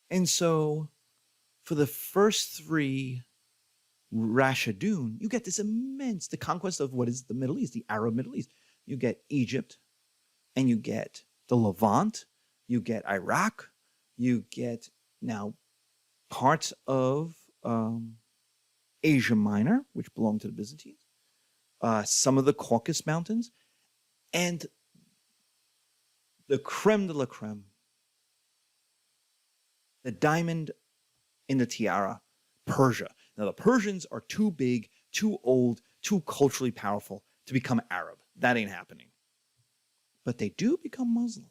And so, for the first three Rashidun, you get this the conquest of what is the Middle East, the Arab Middle East. You get Egypt, and you get the Levant, you get Iraq, you get now parts of Asia Minor, which belonged to the Byzantines, some of the Caucasus Mountains, and the creme de la creme, the diamond in the tiara, Persia. Now, the Persians are too big, too old, too culturally powerful to become Arab. That ain't happening. But they do become Muslim.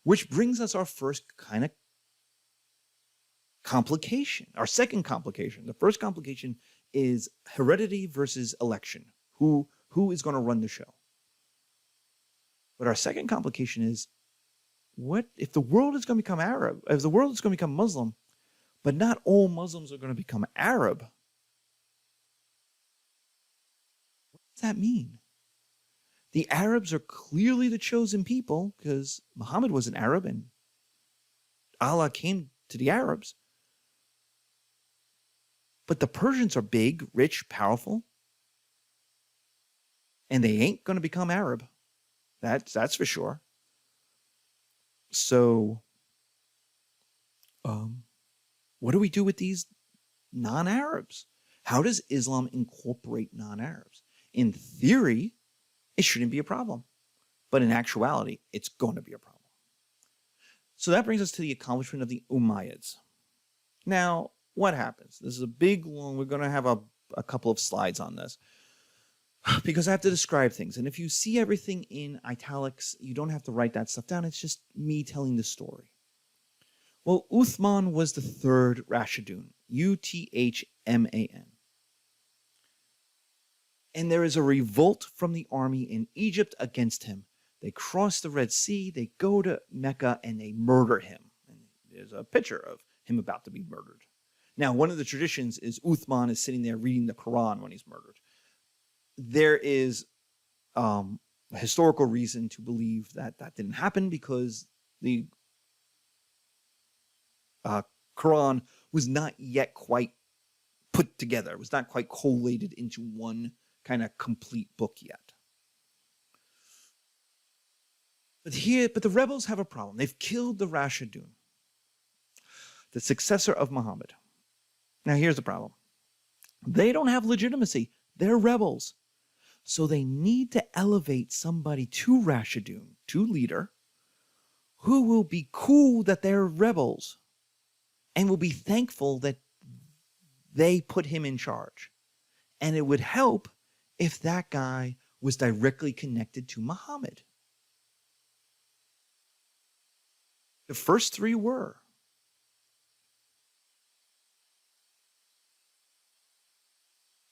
Which brings us our first kind of complication, our second complication. The first complication is heredity versus election. Who is going to run the show? But our second complication is, what if the world is going to become Arab? If the world is going to become Muslim, but not all Muslims are going to become Arab, what does that mean? The Arabs are clearly the chosen people because Muhammad was an Arab and Allah came to the Arabs. But the Persians are big, rich, powerful, and they ain't going to become Arab. That's for sure. So, what do we do with these non-Arabs? How does Islam incorporate non-Arabs? In theory, it shouldn't be a problem. But in actuality, it's going to be a problem. So that brings us to the accomplishment of the Umayyads. Now, what happens? This is a big, long, we're going to have a couple of slides on this because I have to describe things. And if you see everything in italics, you don't have to write that stuff down. It's just me telling the story. Well, Uthman was the third Rashidun, Uthman. And there is a revolt from the army in Egypt against him. They cross the Red Sea, they go to Mecca, and they murder him. And there's a picture of him about to be murdered. Now, one of the traditions is Uthman is sitting there reading the Quran when he's murdered. There is a historical reason to believe that that didn't happen because the Quran was not yet quite put together. It was not quite collated into one kind of complete book yet. But the rebels have a problem. They've killed the Rashidun, the successor of Muhammad. Now here's the problem. They don't have legitimacy. They're rebels. So they need to elevate somebody to Rashidun, to leader, who will be cool that they're rebels and will be thankful that they put him in charge. And it would help if that guy was directly connected to Muhammad. The first three were.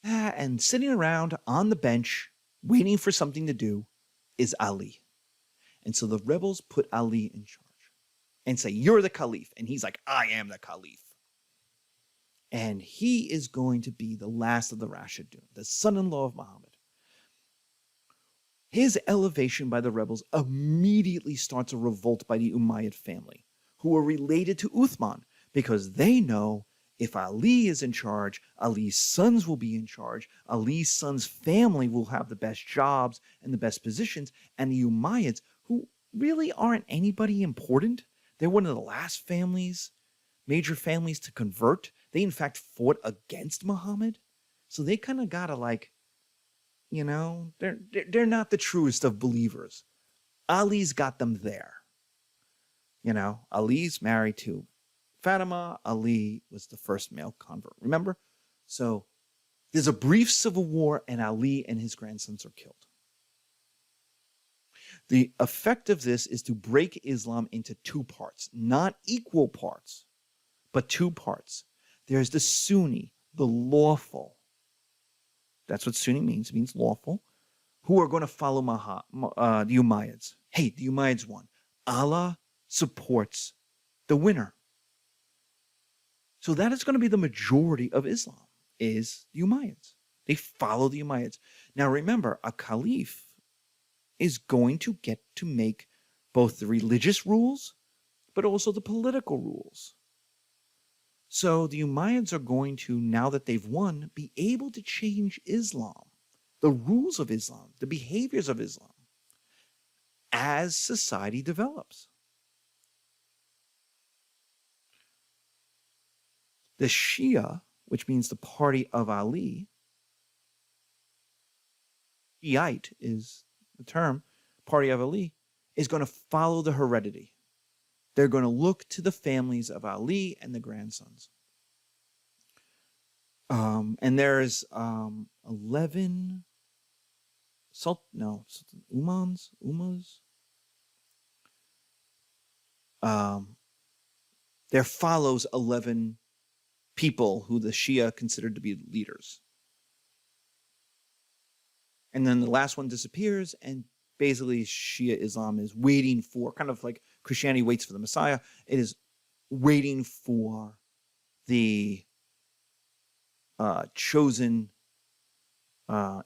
And sitting around on the bench, waiting for something to do, is Ali. And so the rebels put Ali in charge and say, you're the Caliph. And he's like, I am the Caliph. And he is going to be the last of the Rashidun, the son-in-law of Muhammad. His elevation by the rebels immediately starts a revolt by the Umayyad family, who are related to Uthman, because they know if Ali is in charge, Ali's sons will be in charge, Ali's sons' family will have the best jobs and the best positions, and the Umayyads, who really aren't anybody important, they're one of the last families, major families to convert. They, in fact, fought against Muhammad. So they kind of got to, like, you know, they're not the truest of believers. Ali's got them there. You know, Ali's married to Fatima. Ali was the first male convert. Remember? So there's a brief civil war, and Ali and his grandsons are killed. The effect of this is to break Islam into two parts, not equal parts, but two parts. There's the Sunni, the lawful. That's what Sunni means. It means lawful. Who are going to follow the Umayyads. Hey, the Umayyads won. Allah supports the winner. So that is going to be the majority of Islam, is the Umayyads. They follow the Umayyads. Now remember, a caliph is going to get to make both the religious rules, but also the political rules. So the Umayyads are going to, now that they've won, be able to change Islam, the rules of Islam, the behaviors of Islam, as society develops. The Shia, which means the party of Ali, Shiite is the term, party of Ali, is going to follow the heredity. They're going to look to the families of Ali and the grandsons. And there's 11 Umas. There follows 11 people who the Shia considered to be leaders. And then the last one disappears, and basically Shia Islam is waiting for, kind of like Christianity waits for the Messiah, it is waiting for the chosen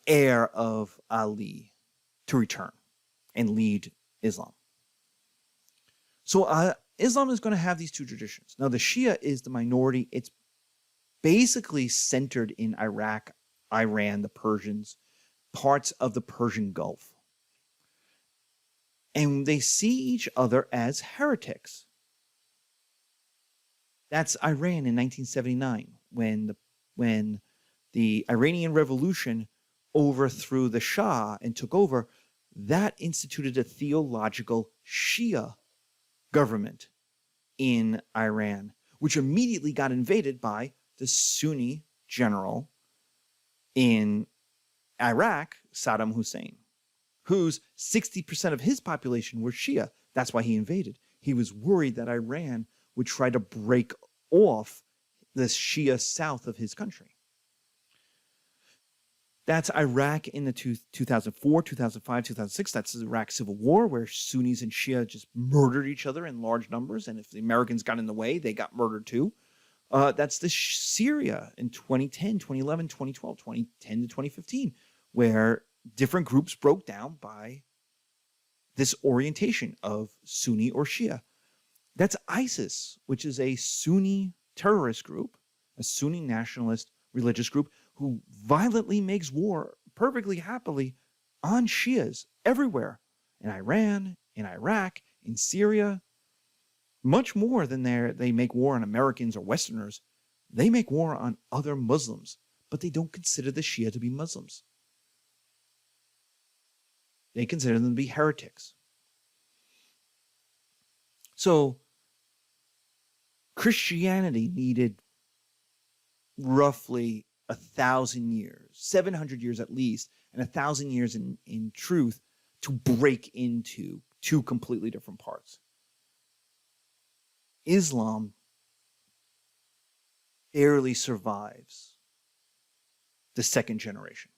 heir of Ali to return and lead Islam. So Islam is going to have these two traditions. Now the Shia is the minority. It's basically centered in Iraq, Iran, the Persians, parts of the Persian Gulf. And they see each other as heretics. That's Iran in 1979, when the Iranian Revolution overthrew the Shah and took over. That instituted a theological Shia government in Iran, which immediately got invaded by the Sunni general in Iraq, Saddam Hussein, whose 60% of his population were Shia. That's why he invaded. He was worried that Iran would try to break off the Shia south of his country. That's Iraq in the 2004, 2005, 2006. That's the Iraq Civil War, where Sunnis and Shia just murdered each other in large numbers. And if the Americans got in the way, they got murdered too. That's the Syria in 2010, 2011, 2012, 2010 to 2015, where different groups broke down by this orientation of Sunni or Shia. That's ISIS, which is a Sunni terrorist group, a Sunni nationalist religious group who violently makes war perfectly happily on Shias everywhere, in Iran, in Iraq, in Syria. Much more than they make war on Americans or Westerners. They make war on other Muslims, but they don't consider the Shia to be Muslims. They consider them to be heretics. So Christianity needed roughly 1,000 years, 700 years at least, and 1,000 years in truth to break into two completely different parts. Islam barely survives the second generation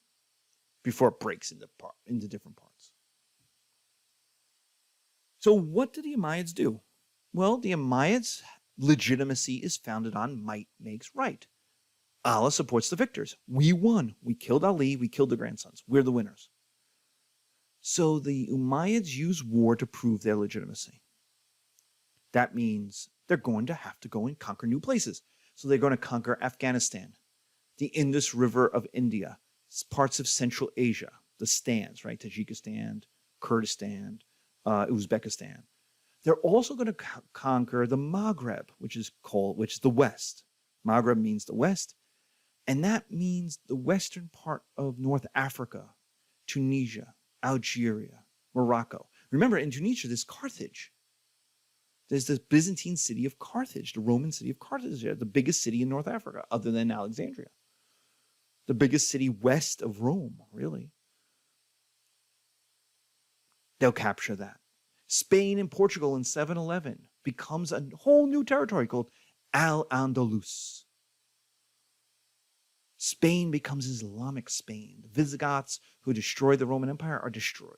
before it breaks into different parts. So what do the Umayyads do? Well, the Umayyads' legitimacy is founded on might makes right. Allah supports the victors. We won. We killed Ali. We killed the grandsons. We're the winners. So the Umayyads use war to prove their legitimacy. That means they're going to have to go and conquer new places. So they're going to conquer Afghanistan, the Indus River of India, parts of Central Asia, the stands, right? Tajikistan, Kurdistan, Uzbekistan. They're also going to conquer the Maghreb, which is the West. Maghreb means the West, and that means the western part of North Africa, Tunisia, Algeria, Morocco. Remember, in Tunisia, there's Carthage. There's the Byzantine city of Carthage, the Roman city of Carthage, the biggest city in North Africa, other than Alexandria. The biggest city west of Rome, really. They'll capture that. Spain and Portugal in 711 becomes a whole new territory called Al-Andalus. Spain becomes Islamic Spain. The Visigoths who destroyed the Roman Empire are destroyed.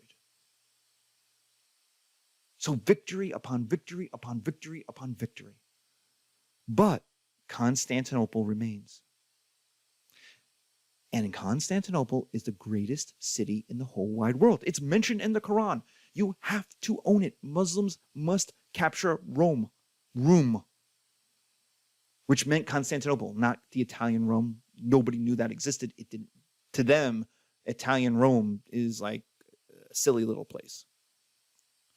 So victory upon victory upon victory upon victory. But Constantinople remains. And in Constantinople is the greatest city in the whole wide world. It's mentioned in the Quran. You have to own it. Muslims must capture Rome, which meant Constantinople, not the Italian Rome. Nobody knew that existed. It didn't. To them, Italian Rome is like a silly little place.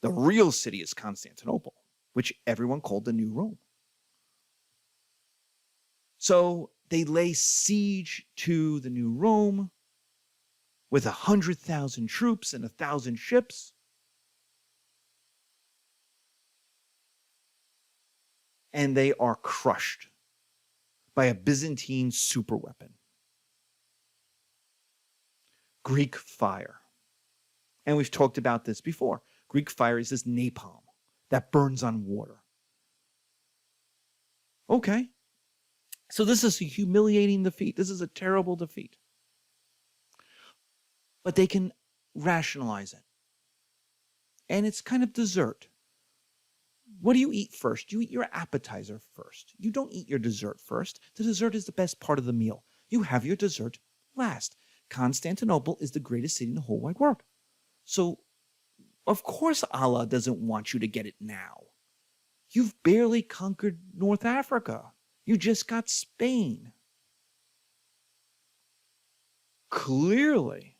The real city is Constantinople, which everyone called the New Rome. So they lay siege to the New Rome with 100,000 troops and 1,000 ships. And they are crushed by a Byzantine superweapon, Greek fire. And we've talked about this before. Greek fire is this napalm that burns on water. Okay. So this is a humiliating defeat. This is a terrible defeat. But they can rationalize it. And it's kind of dessert. What do you eat first? You eat your appetizer first. You don't eat your dessert first. The dessert is the best part of the meal. You have your dessert last. Constantinople is the greatest city in the whole wide world. So, of course Allah doesn't want you to get it now. You've barely conquered North Africa. You just got Spain. Clearly,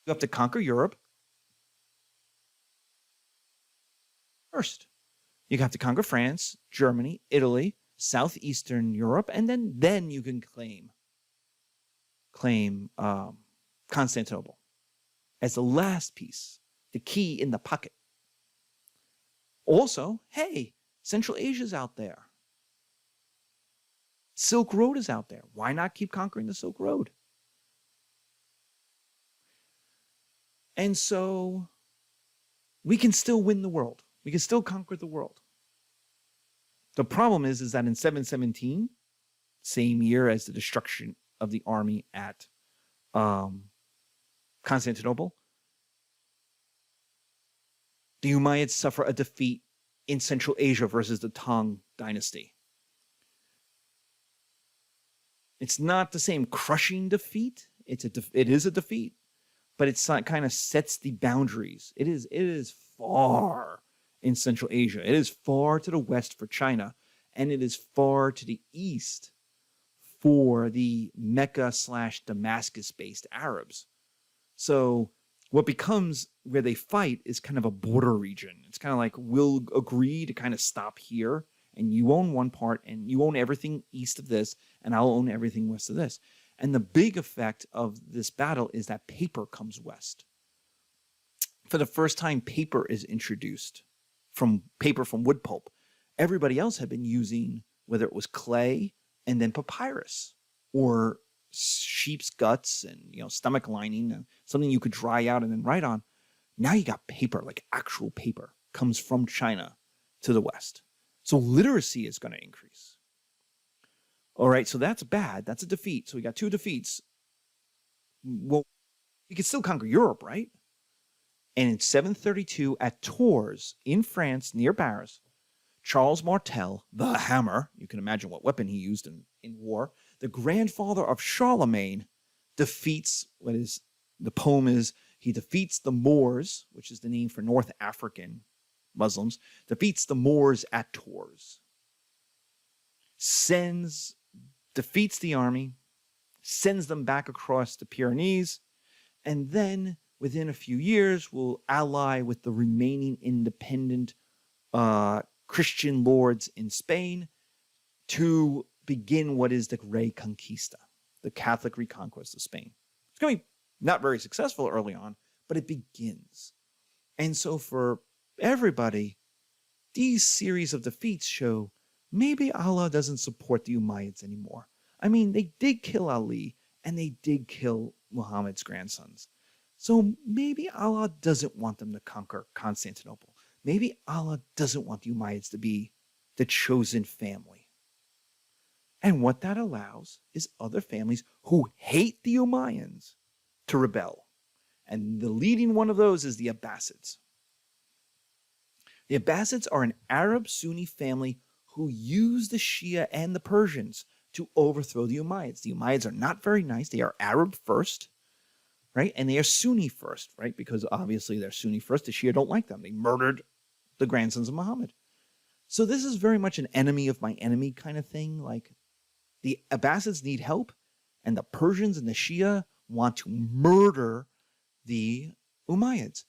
you have to conquer Europe first. You have to conquer France, Germany, Italy, southeastern Europe, and then you can claim Constantinople as the last piece, the key in the pocket. Also, hey, Central Asia's out there. Silk Road is out there. Why not keep conquering the Silk Road? And so we can still win the world. We can still conquer the world. The problem is that in 717, same year as the destruction of the army at Constantinople, the Umayyads suffer a defeat in Central Asia versus the Tang dynasty. It's not the same crushing defeat. It is a defeat, but it kind of sets the boundaries. It is far in Central Asia. It is far to the west for China, and it is far to the east for the Mecca/Damascus-based Arabs. So what becomes where they fight is kind of a border region. It's kind of like, we'll agree to kind of stop here, and you own one part, and you own everything east of this, and I'll own everything west of this. And the big effect of this battle is that paper comes west. For the first time, paper is introduced, from paper from wood pulp. Everybody else had been using, whether it was clay and then papyrus, or sheep's guts and stomach lining, something you could dry out and then write on. Now you got paper, like actual paper, comes from China to the west. So literacy is going to increase. All right, so that's bad. That's a defeat. So we got two defeats. Well, you can still conquer Europe, right? And in 732 at Tours in France, near Paris, Charles Martel, the Hammer, you can imagine what weapon he used in war, the grandfather of Charlemagne, defeats, the poem is, he defeats the Moors, which is the name for North African Muslims, defeats the Moors at Tours, defeats the army, sends them back across the Pyrenees, and then within a few years will ally with the remaining independent Christian lords in Spain to begin what is the Reconquista, the Catholic reconquest of Spain. It's going to be not very successful early on, but it begins. And so for everybody, these series of defeats show maybe Allah doesn't support the Umayyads anymore. I mean, they did kill Ali, and they did kill Muhammad's grandsons. So maybe Allah doesn't want them to conquer Constantinople. Maybe Allah doesn't want the Umayyads to be the chosen family. And what that allows is other families who hate the Umayyads to rebel. And the leading one of those is the Abbasids. The Abbasids are an Arab Sunni family who use the Shia and the Persians to overthrow the Umayyads. The Umayyads are not very nice. They are Arab first, right? And they are Sunni first, right? Because obviously they're Sunni first. The Shia don't like them. They murdered the grandsons of Muhammad. So this is very much an enemy of my enemy kind of thing. Like, the Abbasids need help, and the Persians and the Shia want to murder the Umayyads.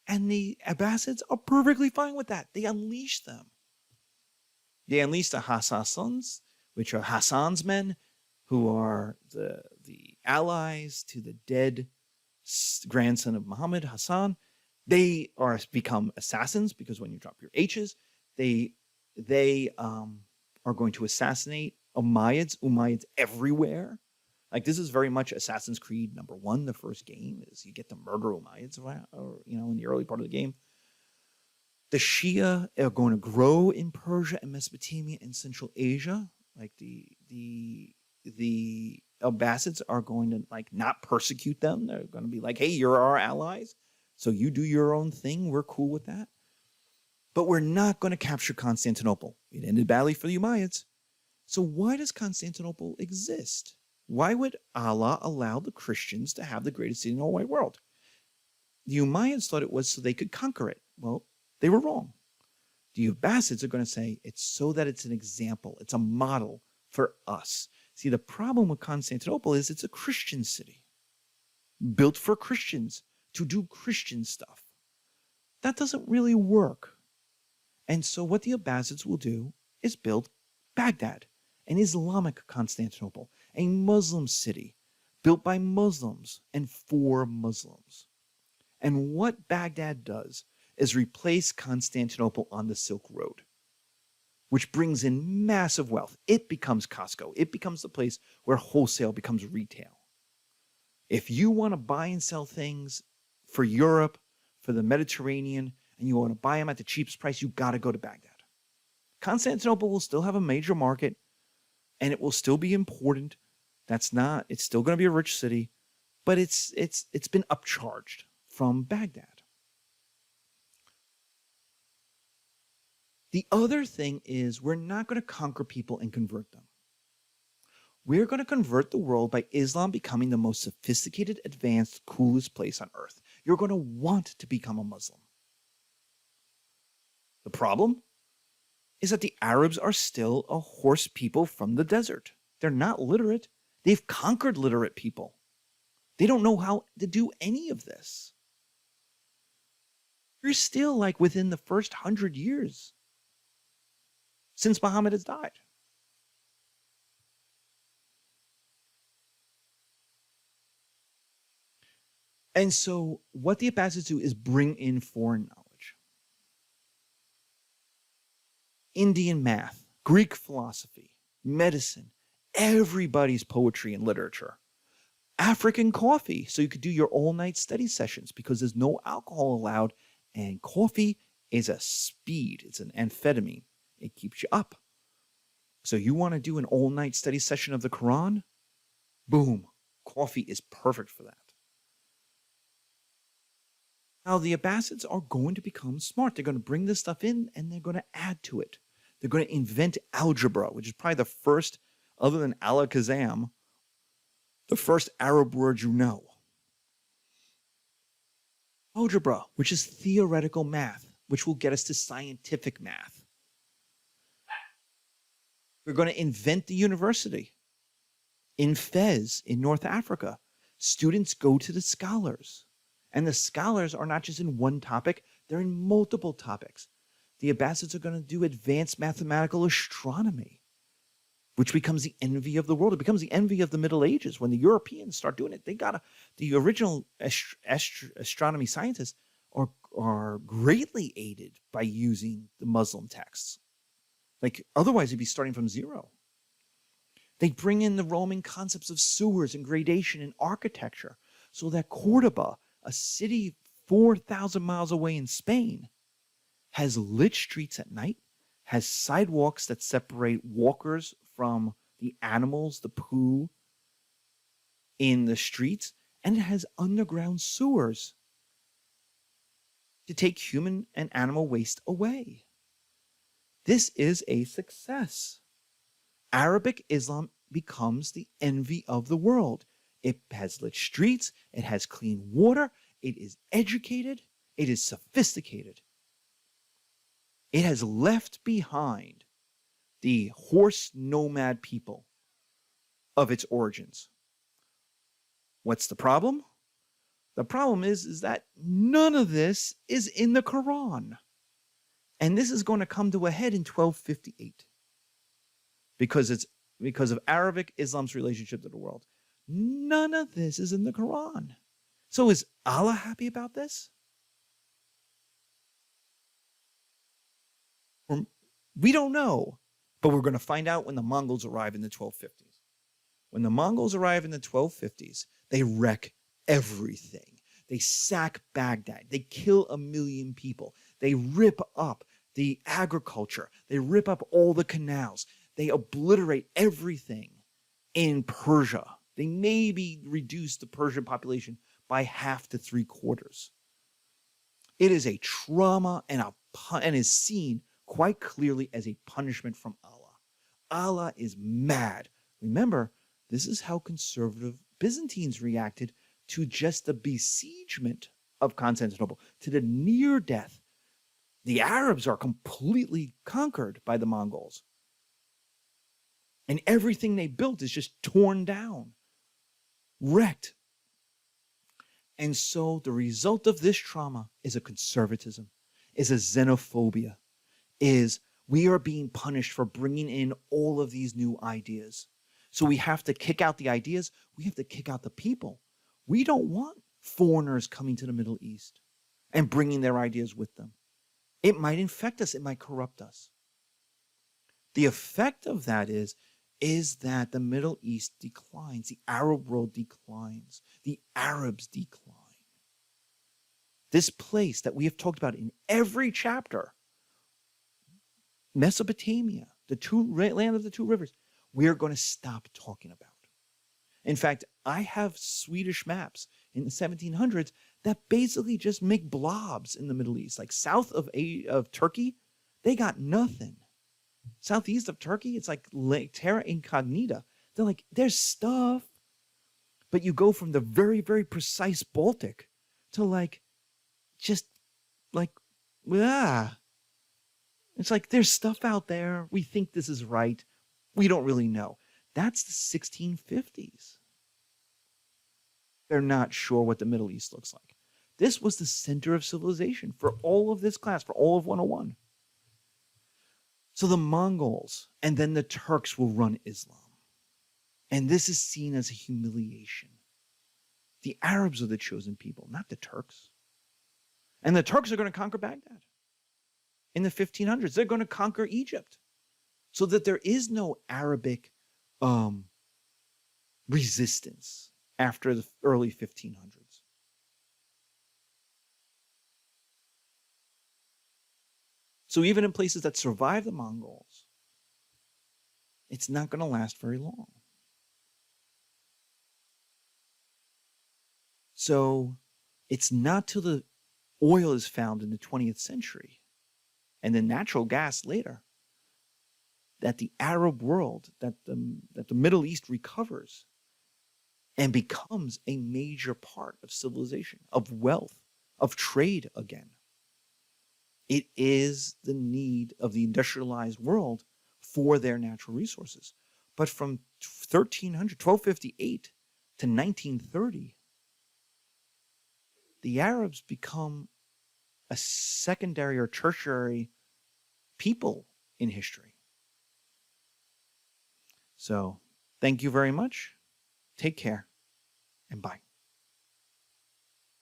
And the Abbasids are perfectly fine with that. They unleash them. They unleash the Hassasins, which are Hassan's men, who are the allies to the dead grandson of Muhammad, Hassan. They become assassins, because when you drop your H's, they are going to assassinate Umayyads everywhere. Like, this is very much Assassin's Creed number 1. The first game is you get to murder Umayyads, in the early part of the game. The Shia are going to grow in Persia and Mesopotamia and Central Asia. Like, the Abbasids are going to not persecute them. They're going to be like, hey, you're our allies, so you do your own thing. We're cool with that. But we're not going to capture Constantinople. It ended badly for the Umayyads. So why does Constantinople exist? Why would Allah allow the Christians to have the greatest city in the whole wide world? The Umayyads thought it was so they could conquer it. Well, they were wrong. The Abbasids are going to say it's so that it's an example. It's a model for us. See, the problem with Constantinople is it's a Christian city, built for Christians to do Christian stuff. That doesn't really work. And so what the Abbasids will do is build Baghdad, an Islamic Constantinople, a Muslim city built by Muslims and for Muslims. And what Baghdad does is replace Constantinople on the Silk Road, which brings in massive wealth. It becomes Costco. It becomes the place where wholesale becomes retail. If you want to buy and sell things for Europe, for the Mediterranean, and you want to buy them at the cheapest price, you got to go to Baghdad. Constantinople will still have a major market, and it will still be important. It's still going to be a rich city, but it's been upcharged from Baghdad. The other thing is we're not going to conquer people and convert them. We're going to convert the world by Islam becoming the most sophisticated, advanced, coolest place on earth. You're going to want to become a Muslim. The problem is that the Arabs are still a horse people from the desert. They're not literate. They've conquered literate people. They don't know how to do any of this. You're still like within the first 100 years since Muhammad has died. And so what the Abbasids do is bring in foreign knowledge. Indian math, Greek philosophy, medicine, everybody's poetry and literature. African coffee, so you could do your all-night study sessions because there's no alcohol allowed, and coffee is a speed. It's an amphetamine. It keeps you up. So you want to do an all-night study session of the Quran? Boom. Coffee is perfect for that. Now, the Abbasids are going to become smart. They're going to bring this stuff in, and they're going to add to it. They're going to invent algebra, which is probably the first, other than Al-Kazam, the first Arab word you know. Algebra, which is theoretical math, which will get us to scientific math. We're going to invent the university. In Fez, in North Africa, students go to the scholars. And the scholars are not just in one topic, they're in multiple topics. The Abbasids are going to do advanced mathematical astronomy, which becomes the envy of the world. It becomes the envy of the Middle Ages. When the Europeans start doing it, the original astronomy scientists are greatly aided by using the Muslim texts. Like, otherwise, they'd be starting from zero. They bring in the Roman concepts of sewers and gradation and architecture so that Cordoba, a city 4,000 miles away in Spain, has lit streets at night, has sidewalks that separate walkers from the animals, the poo in the streets, and it has underground sewers to take human and animal waste away. This is a success. Arabic Islam becomes the envy of the world. It has lit streets, it has clean water, it is educated, it is sophisticated. It has left behind the horse nomad people of its origins. What's the problem? The problem is that none of this is in the Quran. And this is going to come to a head in 1258 because of Arabic Islam's relationship to the world. None of this is in the Quran. So is Allah happy about this? We don't know, but we're going to find out when the Mongols arrive in the 1250s. When the Mongols arrive in the 1250s, they wreck everything. They sack Baghdad. They kill 1 million people. They rip up the agriculture. They rip up all the canals. They obliterate everything in Persia. They maybe reduce the Persian population by 1/2 to 3/4. It is a trauma and is seen quite clearly as a punishment from Allah. Allah is mad. Remember, this is how conservative Byzantines reacted to just the besiegement of Constantinople, to the near death. The Arabs are completely conquered by the Mongols. And everything they built is just torn down, wrecked. And so the result of this trauma is a conservatism, is a xenophobia, is we are being punished for bringing in all of these new ideas. So we have to kick out the ideas. We have to kick out the people. We don't want foreigners coming to the Middle East and bringing their ideas with them. It might infect us. It might corrupt us. The effect of that is that the Middle East declines. The Arab world declines. The Arabs decline. This place that we have talked about in every chapter, Mesopotamia, land of the two rivers, we're going to stop talking about. In fact, I have Swedish maps in the 1700s that basically just make blobs in the Middle East. Like south of Turkey, they got nothing. Southeast of Turkey, it's like terra incognita. They're like, there's stuff. But you go from the very, very precise Baltic to like, just like, it's like there's stuff out there. We think this is right. We don't really know. That's the 1650s. They're not sure what the Middle East looks like. This was the center of civilization for all of this class, for all of 101. So the Mongols and then the Turks will run Islam. And this is seen as a humiliation. The Arabs are the chosen people, not the Turks. And the Turks are going to conquer Baghdad. In the 1500s, they're going to conquer Egypt. So that there is no Arabic resistance after the early 1500s. So even in places that survive the Mongols, it's not going to last very long. So it's not till the oil is found in the 20th century and then natural gas later that the Arab world, that the Middle East recovers and becomes a major part of civilization, of wealth, of trade again. It is the need of the industrialized world for their natural resources. But from 1258 to 1930, the Arabs become a secondary or tertiary people in history. So, thank you very much. Take care, and bye.